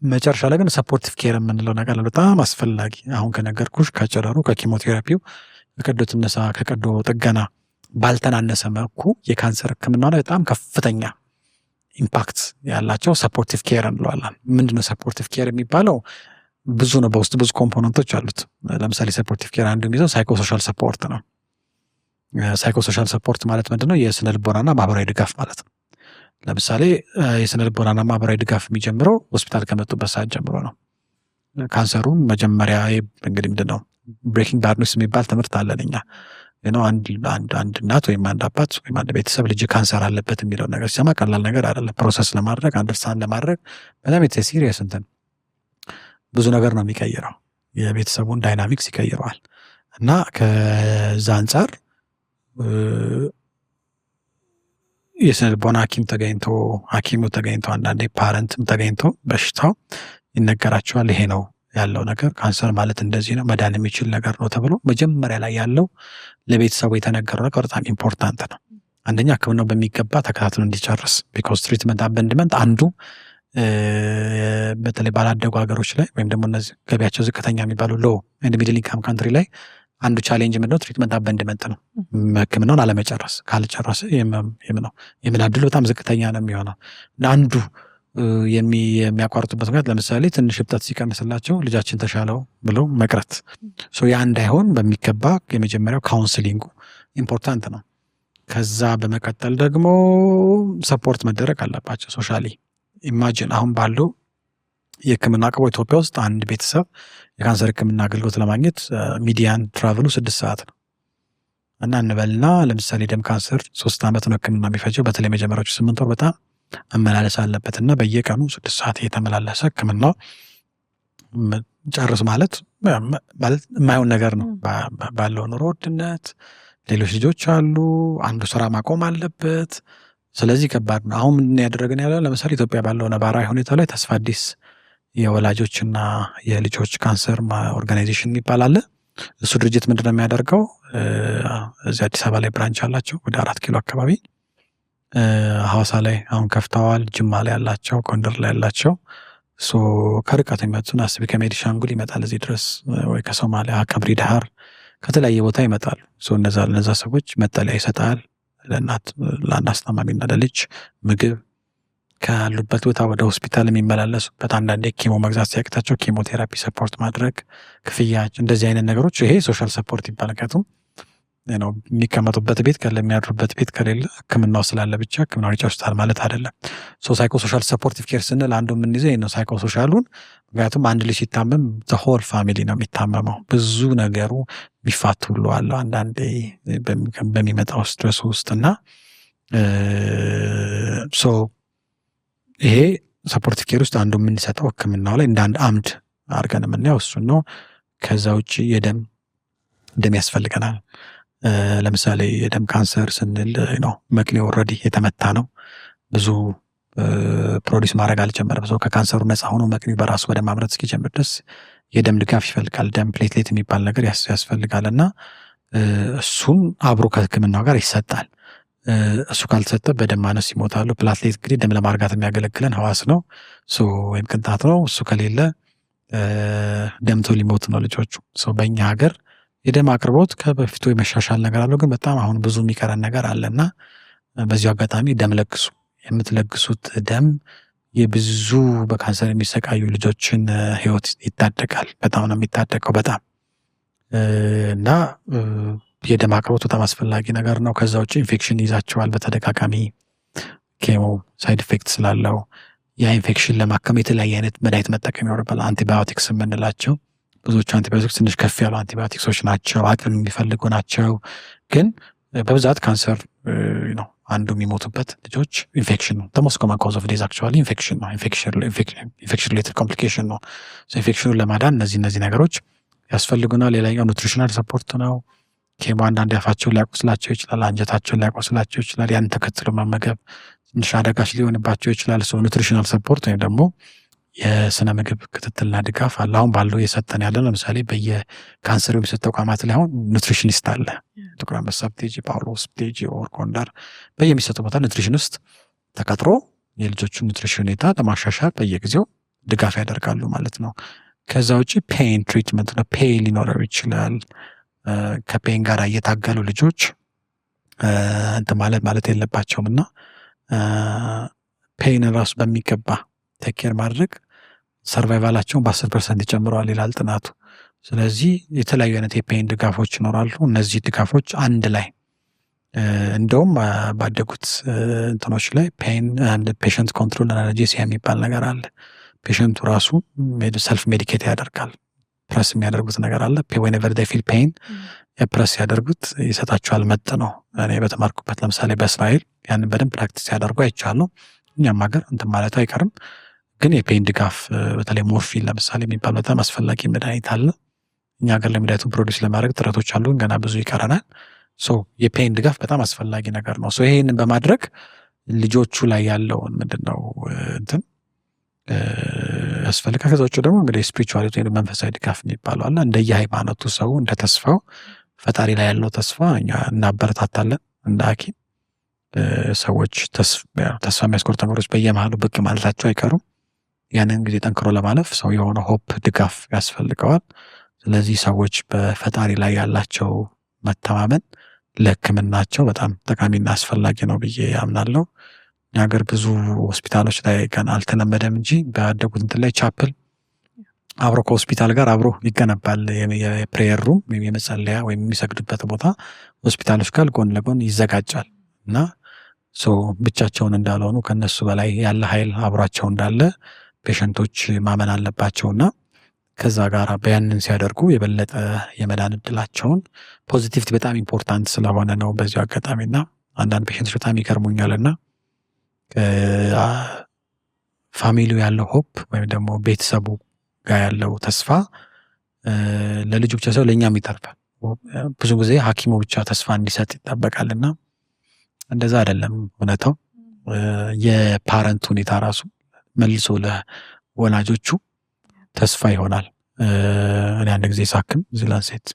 መጨረሻ ላይ ግን ሰፖርቲቭ ኬር የምንለው ነገር በጣም አስፈላጊ አሁን ከነገርኩሽ ከጨረሩ ከኪሞቴራፒው ከቀዶ ትነሳ ከቀዶ ጥገና ባልተናነሰ መልኩ የካንሰር ህክምና ላይ በጣም ከፍተኛ ኢምፓክት ያላቸው ሰፖርቲቭ ኬር እንለዋለን። ምንድነው ሰፖርቲቭ ኬር የሚባለው? ብዙ ነው። በውስጥ ብዙ ኮምፖነንቶች አሉት። ለምሳሌ ሰፖርቲቭ ኬር አንዱ የሚይዘው ሳይኮሶሻል ሰፖርት ነው። ሳይኮሶሻል ሰፖርት ማለት ምንድነው? የስነ ልቦናና ማህበራዊ ድጋፍ ማለት ነው። ለምሳሌ የስነ ልቦናና ማህበራዊ ድጋፍ የሚጀምረው ሆስፒታል ከመጡበት ሰዓት ጀምሮ ነው። ካንሰሩን መጀመሪያ እንግዲህ ምንድነው ብሬኪንግ ባድ ኒውስ የሚባል ትምህርት አለን እኛ አንድ እናት ወይም አንድ አባት ወይም አንድ ቤተሰብ ልጅ ካንሰር አለበት የሚለው ነገር ሲሰማ ቀላል ነገር አይደለም። ፕሮሰስ ለማድረግ አንደርስታንድ ለማድረግ በጣም ሲሪየስ እንትን ብዙ ነገር ነው የሚቀይረው። የቤተሰቡን ዳይናሚክስ ይቀይረዋል። እና ከዛ አንጻር የስነ ልቦና ሐኪሙ ተገኝቶ አንዳንዴ ፓረንትም ተገኝቶ በሽታው ይነገራቸዋል። ይሄ ነው ያለው ነገር፣ ካንሰር ማለት እንደዚህ ነው፣ መዳን የሚችል ነገር ነው ተብሎ መጀመሪያ ላይ ያለው ለቤተሰቡ የተነገረው ነገር በጣም ኢምፖርታንት ነው። አንደኛ ሕክምናው በሚገባ ተከታትሎ እንዲጨርስ። ቢኮዝ ትሪትመንት አበንድመንት አንዱ በተለይ ባላደጉ ሀገሮች ላይ ወይም ደግሞ እነዚህ ገቢያቸው ዝቅተኛ የሚባሉ ሎ ኤንድ ሚድል ኢንካም ካንትሪ ላይ አንዱ ቻሌንጅ ምንድነው? ትሪትመንት አበንድመንት ነው። ሕክምናውን አለመጨረስ። ካልጨረሰ የምን ዕድሉ በጣም ዝቅተኛ ነው የሚሆነው። አንዱ የሚያቋርጡበት ምክንያት ለምሳሌ ትንሽ እብጠት ሲቀንስላቸው ልጃችን ተሻለው ብለው መቅረት። ያ እንዳይሆን በሚገባ የመጀመሪያው ካውንስሊንጉ ኢምፖርታንት ነው። ከዛ በመቀጠል ደግሞ ሰፖርት መደረግ አለባቸው ሶሻሊ። ኢማጂን አሁን ባለው የህክምና አቅርቦ ኢትዮጵያ ውስጥ አንድ ቤተሰብ የካንሰር ህክምና አገልግሎት ለማግኘት ሚዲያን ትራቨሉ 6 ሰዓት ነው እና እንበልና ለምሳሌ ደም ካንሰር 3 ዓመት ነው ህክምና የሚፈጀው። በተለይ መጀመሪያዎቹ 8 ወር በጣም መመላለስ አለበት እና በየቀኑ 6 ሰዓት እየተመላለሰ ህክምናው ጨርስ ማለት የማይሆን ነገር ነው። ባለው ኑሮ ውድነት ሌሎች ልጆች አሉ፣ አንዱ ስራ ማቆም አለበት። ስለዚህ ከባድ ነው። አሁን ምን ያደረግን ያለ ለምሳሌ ኢትዮጵያ ባለው ነባራዊ ሁኔታ ላይ ተስፋ አዲስ የወላጆችና የልጆች ካንሰር ኦርጋናይዜሽን የሚባል አለ። እሱ ድርጅት ምንድነው የሚያደርገው? እዚህ አዲስ አበባ ላይ ብራንች አላቸው ወደ 4 ኪሎ አካባቢ፣ ሐዋሳ ላይ አሁን ከፍተዋል፣ ጅማ ላይ ያላቸው፣ ጎንደር ላይ ያላቸው። ከርቀት የሚመጡን አስቢ ከቤኒሻንጉል ይመጣል እዚህ ድረስ፣ ወይ ከሶማሊያ ቀብሪ ዳህር ከተለያየ ቦታ ይመጣሉ። እነዛ ሰዎች መጠለያ ይሰጣል ለአንድ አስታማሚና ለልጅ ምግብ፣ ካሉበት ቦታ ወደ ሆስፒታል የሚመላለሱበት፣ አንዳንዴ ኬሞ መግዛት ሲያቅታቸው ኬሞቴራፒ ሰፖርት ማድረግ፣ ክፍያ፣ እንደዚህ አይነት ነገሮች ይሄ ሶሻል ሰፖርት ይባላል። ምክንያቱም የሚቀመጡበት ቤት የሚያድሩበት ቤት ከሌለ ህክምናው ስላለ ብቻ ህክምናው ይጨርሱታል ማለት አይደለም። ሳይኮ ሶሻል ሰፖርቲቭ ኬር ስንል አንዱ የምንይዘው ነው ሳይኮ ሶሻሉን። ምክንያቱም አንድ ልጅ ሲታመም ሆል ፋሚሊ ነው የሚታመመው። ብዙ ነገሩ የሚፋቱ ሁሉ አለው አንዳንዴ በሚመጣው ስትረስ ውስጥ እና ይሄ ሰፖርቲቭ ኬር ውስጥ አንዱ የምንሰጠው ህክምናው ላይ እንደ አንድ አምድ አድርገን የምናየው እሱን ነው። ከዛ ውጭ ደም ያስፈልገናል። ለምሳሌ የደም ካንሰር ስንል ነው መቅኔ ኦልሬዲ የተመታ ነው። ብዙ ፕሮዲስ ማድረግ አልጀመረም። ሰው ከካንሰሩ ነፃ ሆኖ መቅኔ በራሱ ወደ ማምረት እስኪጀምር ድረስ የደም ድጋፍ ይፈልጋል። ደም ፕሌትሌት የሚባል ነገር ያስፈልጋል እና እሱን አብሮ ከህክምናው ጋር ይሰጣል። እሱ ካልተሰጠ በደም ማነስ ይሞታሉ። ፕላትሌት እንግዲህ ደም ለማርጋት የሚያገለግለን ህዋስ ነው ወይም ቅንጣት ነው። እሱ ከሌለ ደምቶ ሊሞት ነው ልጆቹ። በእኛ ሀገር የደም አቅርቦት ከበፊቱ የመሻሻል ነገር አለው፣ ግን በጣም አሁን ብዙ የሚቀረን ነገር አለና በዚሁ አጋጣሚ ደም ለግሱ። የምትለግሱት ደም የብዙ በካንሰር የሚሰቃዩ ልጆችን ህይወት ይታደጋል። በጣም ነው የሚታደገው በጣም እና የደም አቅርቦት በጣም አስፈላጊ ነገር ነው። ከዛ ውጭ ኢንፌክሽን ይዛቸዋል በተደጋጋሚ ኬሞ ሳይድ ኢፌክት ስላለው ያ ኢንፌክሽን ለማከም የተለያየ አይነት መድኃኒት መጠቀም ይኖርባል። አንቲባዮቲክስ የምንላቸው ብዙዎቹ አንቲባዮቲክስ ትንሽ ከፍ ያሉ አንቲባዮቲክሶች ናቸው፣ አቅም የሚፈልጉ ናቸው። ግን በብዛት ካንሰር ነው አንዱ የሚሞቱበት ልጆች ኢንፌክሽን ነው። ተሞስት ኮመን ኮዝ ኦፍ ዴዝ አክቹዋሊ ኢንፌክሽን ነው። ኢንፌክሽን ሪሌትድ ኮምፕሊኬሽን ነው። ኢንፌክሽኑን ለማዳን እነዚህ ነገሮች ያስፈልጉናል። ሌላኛው ኑትሪሽናል ሰፖርት ነው። ኬሞ አንዳንድ ያፋቸውን ሊያቆስላቸው ይችላል፣ አንጀታቸውን ሊያቆስላቸው ይችላል። ያን ተከትሎ መመገብ ትንሽ አደጋች ሊሆንባቸው ይችላል። ኑትሪሽናል ሰፖርት ወይም ደግሞ የስነ ምግብ ክትትልና ድጋፍ አለ። አሁን ባለው እየሰጠን ያለ ለምሳሌ በየካንሰር የሚሰጥ ተቋማት ላይ አሁን ኑትሪሽኒስት አለ። ጥቁር አንበሳ ብትሄጂ፣ ጳውሎስ ብትሄጂ፣ ኦር ጎንደር በየሚሰጡ ቦታ ኑትሪሽን ውስጥ ተቀጥሮ የልጆቹን ኑትሪሽን ሁኔታ ለማሻሻል በየጊዜው ድጋፍ ያደርጋሉ ማለት ነው። ከዛ ውጭ ፔን ትሪትመንት ነው። ፔን ሊኖረው ይችላል። ከፔን ጋር እየታገሉ ልጆች እንትን ማለት የለባቸውም እና ፔን ራሱ በሚገባ ቴኬር ማድረግ ሰርቫይቫላቸውን በ10% ይጨምረዋል ይላል ጥናቱ። ስለዚህ የተለያዩ አይነት የፔን ድጋፎች ይኖራሉ። እነዚህ ድጋፎች አንድ ላይ እንደውም ባደጉት እንትኖች ላይ ፔን አንድ ፔሸንት ኮንትሮል አናልጄሲያ የሚባል ነገር አለ። ፔሸንቱ ራሱ ሰልፍ ሜዲኬት ያደርጋል። ፕረስ የሚያደርጉት ነገር አለ። ዌንኤቨር ዴይ ፊል ፔን ፕረስ ያደርጉት ይሰጣቸዋል። መጥ ነው። እኔ በተማርኩበት ለምሳሌ በእስራኤል ያንን በደንብ ፕራክቲስ ያደርጉ አይቻለሁ። እኛም ሀገር እንትን ማለት አይቀርም። ግን የፔን ድጋፍ በተለይ ሞርፊን ለምሳሌ የሚባል በጣም አስፈላጊ መድኃኒት አለ። እኛ ሀገር ለመድኃኒቱን ፕሮዲስ ለማድረግ ጥረቶች አሉ፣ ገና ብዙ ይቀረናል። የፔን ድጋፍ በጣም አስፈላጊ ነገር ነው። ይሄንን በማድረግ ልጆቹ ላይ ያለውን ምንድነው እንትን ያስፈልጋ። ከዛ ውጭ ደግሞ እንግዲህ ስፒሪቹዋሊቲ ወይም መንፈሳዊ ድጋፍ የሚባለው አለ። እንደየ ሃይማኖቱ ሰው እንደ ተስፋው ፈጣሪ ላይ ያለው ተስፋ እኛ እናበረታታለን። እንደ ሐኪም ሰዎች ተስፋ የሚያስቆርጡ ነገሮች በየመሃሉ ብቅ ማለታቸው አይቀሩም። ያንን ጊዜ ጠንክሮ ለማለፍ ሰው የሆነ ሆፕ ድጋፍ ያስፈልገዋል። ስለዚህ ሰዎች በፈጣሪ ላይ ያላቸው መተማመን ለሕክምናቸው በጣም ጠቃሚና አስፈላጊ ነው ብዬ አምናለሁ። እኛ ሀገር ብዙ ሆስፒታሎች ላይ ገና አልተለመደም እንጂ ባደጉት እንትን ላይ ቻፕል አብሮ ከሆስፒታል ጋር አብሮ ይገነባል። የፕሬየር ሩም ወይም የመጸለያ ወይም የሚሰግዱበት ቦታ ሆስፒታሎች ጋር ጎን ለጎን ይዘጋጃል እና ብቻቸውን እንዳልሆኑ ከነሱ በላይ ያለ ኃይል አብሯቸው እንዳለ ፔሸንቶች ማመን አለባቸውና ከዛ ጋር በያንን ሲያደርጉ የበለጠ የመዳን እድላቸውን ፖዚቲቪቲ በጣም ኢምፖርታንት ስለሆነ ነው። በዚሁ አጋጣሚና አንዳንድ ፔሸንቶች በጣም ይገርሙኛልና ፋሚሊው ያለው ሆፕ ወይም ደግሞ ቤተሰቡ ጋር ያለው ተስፋ ለልጁ ብቻ ሳይሆን ለእኛም ይተርፋል። ብዙ ጊዜ ሐኪሙ ብቻ ተስፋ እንዲሰጥ ይጠበቃልና እንደዛ አይደለም እውነታው። የፓረንት ሁኔታ ራሱ መልሶ ለወላጆቹ ተስፋ ይሆናል። እኔ አንድ ጊዜ ሳክም ዚላንሴት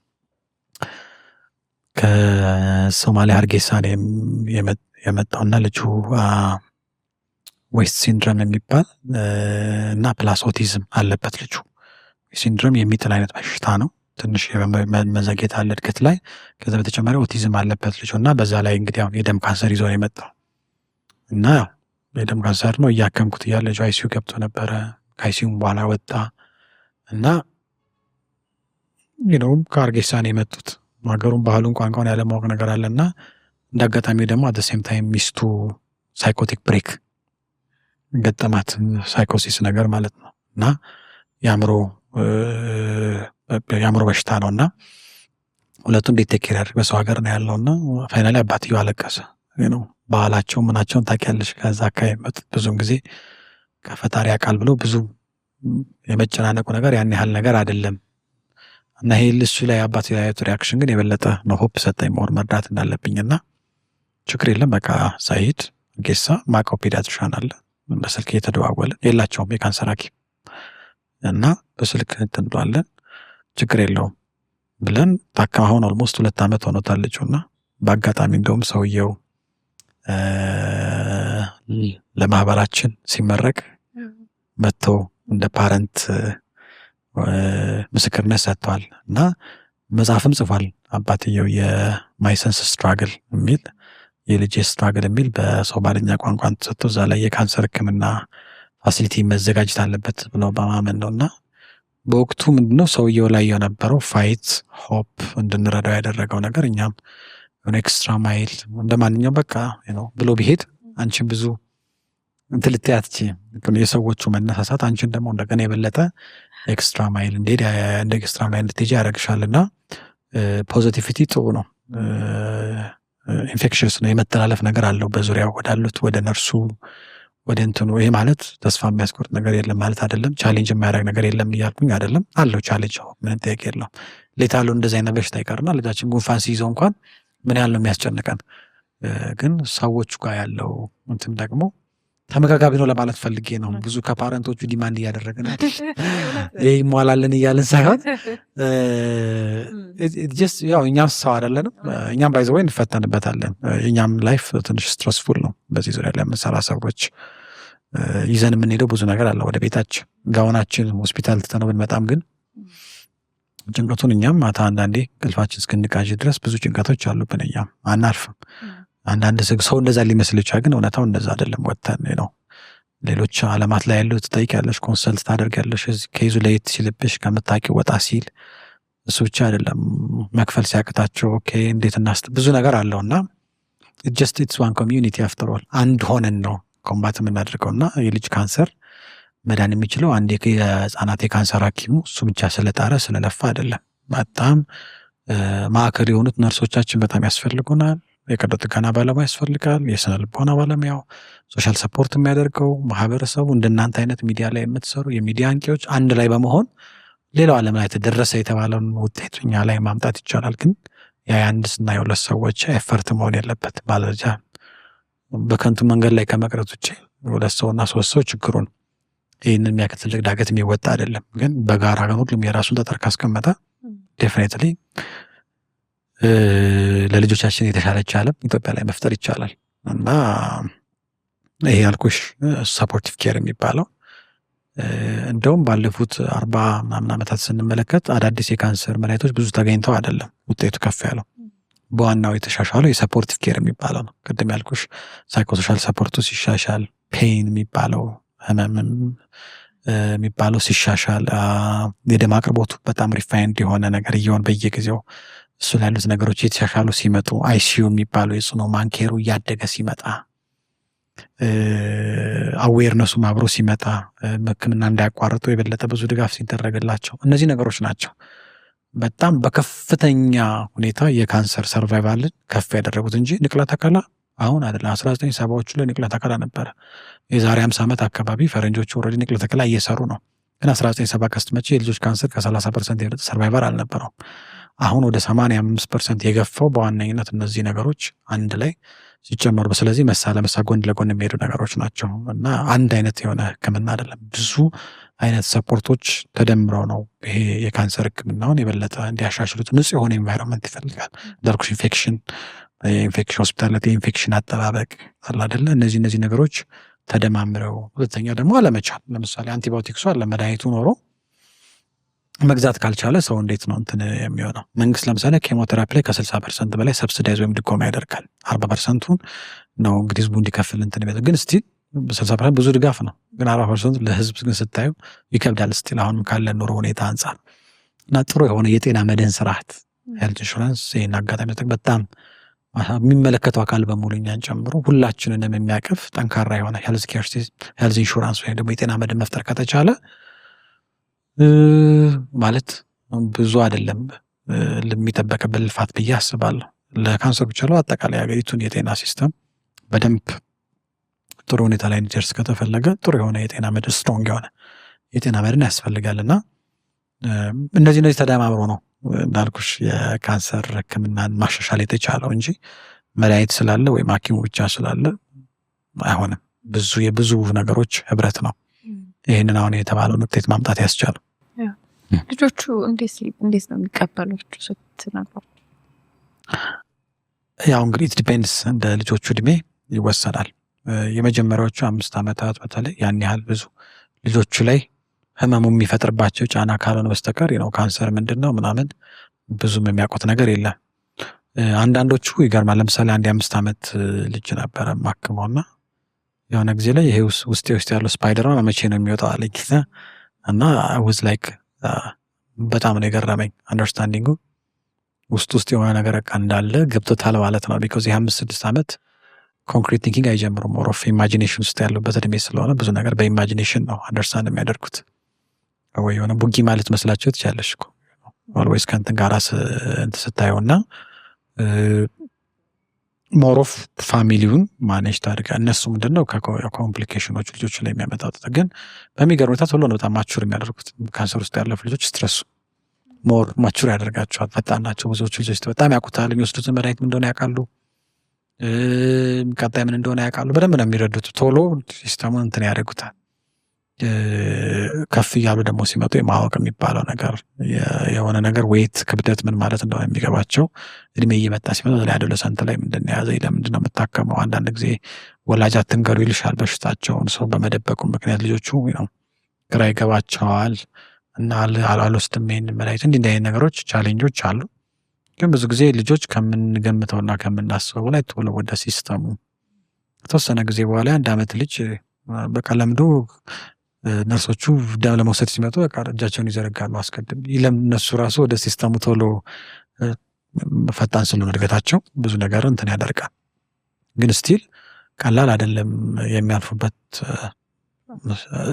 ከሶማሊያ ሀርጌሳ የመጣውና ልጁ ዌስት ሲንድረም የሚባል እና ፕላስ ኦቲዝም አለበት። ልጁ ሲንድረም የሚጥል አይነት በሽታ ነው። ትንሽ መዘግየት አለ እድገት ላይ። ከዛ በተጨማሪ ኦቲዝም አለበት ልጁ እና በዛ ላይ እንግዲህ አሁን የደም ካንሰር ይዞ ነው የመጣው እና ያው የደም ካንሰር ነው። እያከምኩት እያለ ልጁ አይሲዩ ገብቶ ነበረ። ከአይሲዩም በኋላ ወጣ እና ይኸውም ከሀርጌሳ ነው የመጡት። ሀገሩን ባህሉን ቋንቋውን ያለማወቅ ነገር አለና እንደ አጋጣሚ ደግሞ አት ሴም ታይም ሚስቱ ሳይኮቲክ ብሬክ ገጠማት። ሳይኮሲስ ነገር ማለት ነው እና የአእምሮ በሽታ ነው እና ሁለቱም እንዴት ቴክ ኬር በሰው ሀገር ነው ያለውና ፋይናሊ አባትየው አለቀሰ። ነው ባህላቸው ምናቸውን ታውቂያለሽ። ከዛ አካባቢ የመጡት ብዙም ጊዜ ከፈጣሪ ያውቃል ብሎ ብዙ የመጨናነቁ ነገር ያን ያህል ነገር አይደለም እና ይሄ እሱ ላይ አባት ያዩት ሪያክሽን ግን የበለጠ ነው ሆፕ ሰጠኝ መሆን መርዳት እንዳለብኝና ችግር የለም በቃ ሳይሄድ ጌሳ ማቀው ፔዲያትሪሻን አለ በስልክ እየተደዋወልን የላቸውም የካንሰር ሐኪም እና በስልክ እንትን ብሏለን ችግር የለውም ብለን ታከም። አሁን ኦልሞስት 2 ዓመት ሆኖታል ልጁና በአጋጣሚ እንደውም ሰውየው ለማህበራችን ሲመረቅ መጥቶ እንደ ፓረንት ምስክርነት ሰጥቷል እና መጽሐፍም ጽፏል። አባትየው የማይሰንስ ስትራግል የሚል የልጅ ስትራግል የሚል በሶማሊኛ ቋንቋ ተሰጥቶ እዛ ላይ የካንሰር ሕክምና ፋሲሊቲ መዘጋጀት አለበት ብለው በማመን ነው እና በወቅቱ ምንድነው ሰውየው ላይ የነበረው ፋይት ሆፕ እንድንረዳው ያደረገው ነገር እኛም ኤክስትራ ማይል እንደማንኛውም በቃ ብሎ ቢሄድ አንቺን ብዙ እንትን ልትያት የሰዎቹ መነሳሳት አንቺን ደግሞ እንደገና የበለጠ ኤክስትራ ማይል እንዴት እንደ ኤክስትራ ማይል ልትሄጂ ያደርግሻልና ፖዚቲቪቲ ጥሩ ነው። ኢንፌክሽንስ ነው የመተላለፍ ነገር አለው በዙሪያው ወዳሉት ወደ ነርሱ ወደ እንትኑ። ይሄ ማለት ተስፋ የሚያስቆርጥ ነገር የለም ማለት አይደለም። ቻሌንጅ የሚያደርግ ነገር የለም እያልኩኝ አይደለም። አለው ቻሌንጅ ምንም ጥያቄ የለውም። ሌታሉ እንደዚህ አይነት በሽታ ይቀርና ልጃችን ጉንፋን ሲይዘው እንኳን ምን ያህል ነው የሚያስጨንቀን። ግን ሰዎቹ ጋር ያለው እንትን ደግሞ ተመጋጋቢ ነው ለማለት ፈልጌ ነው። ብዙ ከፓረንቶቹ ዲማንድ እያደረግን ይህ ይሟላልን እያልን ሳይሆን ያው እኛም ሰው አይደለንም። እኛም ባይዘወይ እንፈተንበታለን። እኛም ላይፍ ትንሽ ስትረስፉል ነው። በዚህ ዙሪያ ላይ የምንሰራ ሰዎች ይዘን የምንሄደው ብዙ ነገር አለ ወደ ቤታችን ጋውናችን ሆስፒታል ትተነው ብንመጣም ግን ጭንቀቱን እኛም ማታ አንዳንዴ ቅልፋችን እስክንቃዥ ድረስ ብዙ ጭንቀቶች አሉብን። እኛም አናርፍም። አንዳንድ ሰው እንደዛ ሊመስል ይችላል፣ ግን እውነታው እንደዛ አይደለም። ወጥተን ነው ሌሎች ዓለማት ላይ ያሉት ትጠይቂያለሽ፣ ኮንሰልት ታደርጊያለሽ። ከይዙ ለየት ሲልብሽ ከምታውቂው ወጣ ሲል እሱ ብቻ አይደለም መክፈል ሲያቅታቸው ኦኬ እንዴት ብዙ ነገር አለውና ጀስት ኢትስ ዋን ኮሚዩኒቲ አፍተር ኦል አንድ ሆነን ነው ኮምባት የምናደርገውና የልጅ ካንሰር መዳን የሚችለው አንድ የህፃናት የካንሰር ሐኪሙ እሱ ብቻ ስለጣረ ስለለፋ አይደለም። በጣም ማዕከል የሆኑት ነርሶቻችን በጣም ያስፈልጉናል። የቀዶ ጥገና ባለሙያ ያስፈልጋል። የስነ ልቦና ባለሙያው፣ ሶሻል ሰፖርት የሚያደርገው ማህበረሰቡ፣ እንደናንተ አይነት ሚዲያ ላይ የምትሰሩ የሚዲያ አንቂዎች አንድ ላይ በመሆን ሌላው ዓለም ላይ ተደረሰ የተባለውን ውጤት እኛ ላይ ማምጣት ይቻላል። ግን የ1 እና የ2 ሰዎች ኤፈርት መሆን የለበት ባለጃ በከንቱ መንገድ ላይ ከመቅረት ውጭ 2 ሰውና 3 ሰው ችግሩን ይህንን የሚያክል ትልቅ ዳገት የሚወጣ አይደለም። ግን በጋራ ግን ሁሉም የራሱን ጠጠር ካስቀመጠ ዴፊኔትሊ ለልጆቻችን የተሻለች ዓለም ኢትዮጵያ ላይ መፍጠር ይቻላል። እና ይሄ ያልኩሽ ሰፖርቲቭ ኬር የሚባለው እንደውም ባለፉት 40 ምናምን ዓመታት ስንመለከት አዳዲስ የካንሰር መድኃኒቶች ብዙ ተገኝተው አይደለም ውጤቱ ከፍ ያለው። በዋናው የተሻሻለው የሰፖርቲቭ ኬር የሚባለው ነው። ቅድም ያልኩሽ ሳይኮሶሻል ሰፖርቱ ሲሻሻል፣ ፔን የሚባለው ህመምም የሚባለው ሲሻሻል፣ የደም አቅርቦቱ በጣም ሪፋይንድ የሆነ ነገር እየሆን በየጊዜው እሱ ላይ ያሉት ነገሮች የተሻሻሉ ሲመጡ፣ አይሲዩ የሚባለው የጽኑ ማንኬሩ እያደገ ሲመጣ፣ አዌርነሱም አብሮ ሲመጣ፣ ሕክምና እንዳያቋርጡ የበለጠ ብዙ ድጋፍ ሲደረግላቸው፣ እነዚህ ነገሮች ናቸው በጣም በከፍተኛ ሁኔታ የካንሰር ሰርቫይቫልን ከፍ ያደረጉት እንጂ ንቅለ ተከላ አሁን አይደለም። 1970ዎቹ ላይ ንቅለ ተከላ ነበረ። የዛሬ 50 ዓመት አካባቢ ፈረንጆቹ ኦልሬዲ ንቅለ ተከላ እየሰሩ ነው። ግን 1970 ከስትመጪ የልጆች ካንሰር ከ30% የበለጠ ሰርቫይቫል አልነበረው። አሁን ወደ 85% የገፋው በዋነኝነት እነዚህ ነገሮች አንድ ላይ ሲጨመሩ፣ ስለዚህ መሳ ለመሳ ጎን ለጎን የሚሄዱ ነገሮች ናቸው እና አንድ አይነት የሆነ ሕክምና አይደለም። ብዙ አይነት ሰፖርቶች ተደምረው ነው ይሄ የካንሰር ሕክምናውን የበለጠ እንዲያሻሽሉት። ንጹህ የሆነ ኤንቫይሮንመንት ይፈልጋል። እንዳልኩሽ ኢንፌክሽን ሆስፒታሊቲ፣ ኢንፌክሽን አጠባበቅ አለ አይደለ? እነዚህ ነገሮች ተደማምረው፣ ሁለተኛ ደግሞ አለመቻል። ለምሳሌ አንቲባዮቲክሱ አለ መድኃኒቱ ኖሮ መግዛት ካልቻለ ሰው እንዴት ነው እንትን የሚሆነው? መንግስት ለምሳሌ ኬሞቴራፒ ላይ ከ60% በላይ ሰብሲዳይዝ ወይም ድጎማ ያደርጋል። 40%ቱን ነው እንግዲህ ህዝቡ እንዲከፍል እንትን የሚያደርግ። ግን ስቲል 60% ብዙ ድጋፍ ነው። ግን 40% ለህዝብ ግን ስታዩ ይከብዳል ስቲል አሁንም ካለ ኑሮ ሁኔታ አንጻር እና ጥሩ የሆነ የጤና መድህን ስርዓት ሄልት ኢንሹራንስ ይህን አጋጣሚ በጣም የሚመለከተው አካል በሙሉ እኛን ጨምሮ ሁላችንንም የሚያቅፍ ጠንካራ የሆነ ሄልዝ ኢንሹራንስ ወይም ደግሞ የጤና መድህን መፍጠር ከተቻለ ማለት ብዙ አይደለም ለሚጠበቅበት ልፋት ብዬ አስባለሁ። ለካንሰር ብቻ ነው አጠቃላይ ሀገሪቱን የጤና ሲስተም በደንብ ጥሩ ሁኔታ ላይ እንዲደርስ ከተፈለገ ጥሩ የሆነ የጤና መድህን ስትሮንግ የሆነ የጤና መድህን ያስፈልጋልና እነዚህ ተደማምሮ ነው እንዳልኩሽ የካንሰር ሕክምናን ማሻሻል የተቻለው እንጂ መድኃኒት ስላለ ወይም ሐኪሙ ብቻ ስላለ አይሆንም። የብዙ ነገሮች ህብረት ነው ይህንን አሁን የተባለውን ውጤት ማምጣት ያስቻለው። ልጆቹ እንዴት ነው የሚቀበሏቸው ስትነግሩ? ያው እንግዲህ ዲፔንድስ እንደ ልጆቹ እድሜ ይወሰናል። የመጀመሪያዎቹ 5 ዓመታት በተለይ ያን ያህል ብዙ ልጆቹ ላይ ህመሙ የሚፈጥርባቸው ጫና ካልሆነ በስተቀር ነው ካንሰር ምንድን ነው ምናምን ብዙም የሚያውቁት ነገር የለም። አንዳንዶቹ ይገርማል። ለምሳሌ አንድ የ5 ዓመት ልጅ ነበረ ማክመውና የሆነ ጊዜ ላይ ይሄ ውስጥ ያለው ስፓይደር መቼ ነው የሚወጣው አለኝ እና ውዝ ላይክ በጣም ነው የገረመኝ። አንደርስታንዲንጉ ውስጥ የሆነ ነገር እንዳለ ገብቶታል ማለት ነው። ቢኮዝ የ5-6 ዓመት ኮንክሪት ቲንኪንግ አይጀምሩም። ሞር ኦፍ ኢማጂኔሽን ውስጥ ያሉበት እድሜ ስለሆነ ብዙ ነገር በኢማጂኔሽን ነው አንደርስታንድ የሚያደርጉት። ወይ የሆነ ቡጊ ማለት መስላቸው ትችላለሽ እኮ ኦልዌይስ ከእንትን ጋር እንትን ስታየውና ሞር ኦፍ ፋሚሊውን ማኔጅ ታድርጋ። እነሱ ምንድነው ከኮምፕሊኬሽኖች ልጆች ላይ የሚያመጣው ግን በሚገርም ሁኔታ ቶሎ ነው በጣም ማቹር የሚያደርጉት። ካንሰር ውስጥ ያለፉ ልጆች ስትረሱ ሞር ማቹር ያደርጋቸዋል። ፈጣን ናቸው ብዙዎቹ ልጆች። በጣም ያውቁታል። የሚወስዱትን መድኃኒት ምን እንደሆነ ያውቃሉ። ቀጣይ ምን እንደሆነ ያውቃሉ። በደንብ ነው የሚረዱት። ቶሎ ሲስተሙን እንትን ያደርጉታል። ከፍ እያሉ ደግሞ ሲመጡ የማወቅ የሚባለው ነገር የሆነ ነገር ዌይት ክብደት ምን ማለት እንደሆነ የሚገባቸው እድሜ እየመጣ ሲመጣ ላይ አዶለሰንት ላይ ምንድነው ያዘኝ ለምንድን ነው የምታከመው? አንዳንድ ጊዜ ወላጅ አትንገሩ ይልሻል በሽታቸውን ሰው በመደበቁ ምክንያት ልጆቹ ነው ግራ ይገባቸዋል እና አልወስድም ይሄን መድኃኒት እንዲህ አይነት ነገሮች ቻሌንጆች አሉ። ግን ብዙ ጊዜ ልጆች ከምንገምተውና ከምናስበው ላይ ቶሎ ወደ ሲስተሙ ከተወሰነ ጊዜ በኋላ 1 ዓመት ልጅ በቃ ለምዶ ነርሶቹ ደም ለመውሰድ ሲመጡ በቃ እጃቸውን ይዘረጋሉ። አስቀድም እነሱ ራሱ ወደ ሲስተሙ ቶሎ ፈጣን ስለሆነ እድገታቸው ብዙ ነገር እንትን ያደርጋል። ግን ስቲል ቀላል አይደለም የሚያልፉበት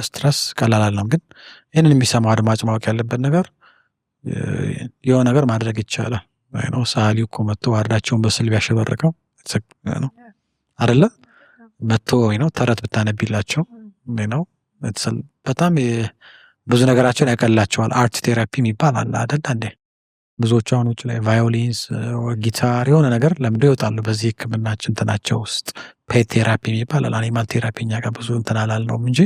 ስትረስ ቀላል አይደለም። ግን ይህንን የሚሰማው አድማጭ ማወቅ ያለበት ነገር የሆነ ነገር ማድረግ ይቻላል ነው። ሰዓሊው እኮ መጥቶ ዋርዳቸውን በስዕል ቢያሸበርቀው ነው አይደለ? መጥቶ ነው ተረት ብታነቢላቸው ነው በጣም ብዙ ነገራቸውን ያቀላቸዋል። አርት ቴራፒ የሚባል አለ አይደል? አንዴ ብዙዎቹ አሁን ውጭ ላይ ቫዮሊንስ፣ ጊታር የሆነ ነገር ለምደው ይወጣሉ። በዚህ ሕክምናችን እንትናቸው ውስጥ ፔት ቴራፒ የሚባል አኒማል ቴራፒ እኛ ጋር ብዙ እንትን አላልነውም እንጂ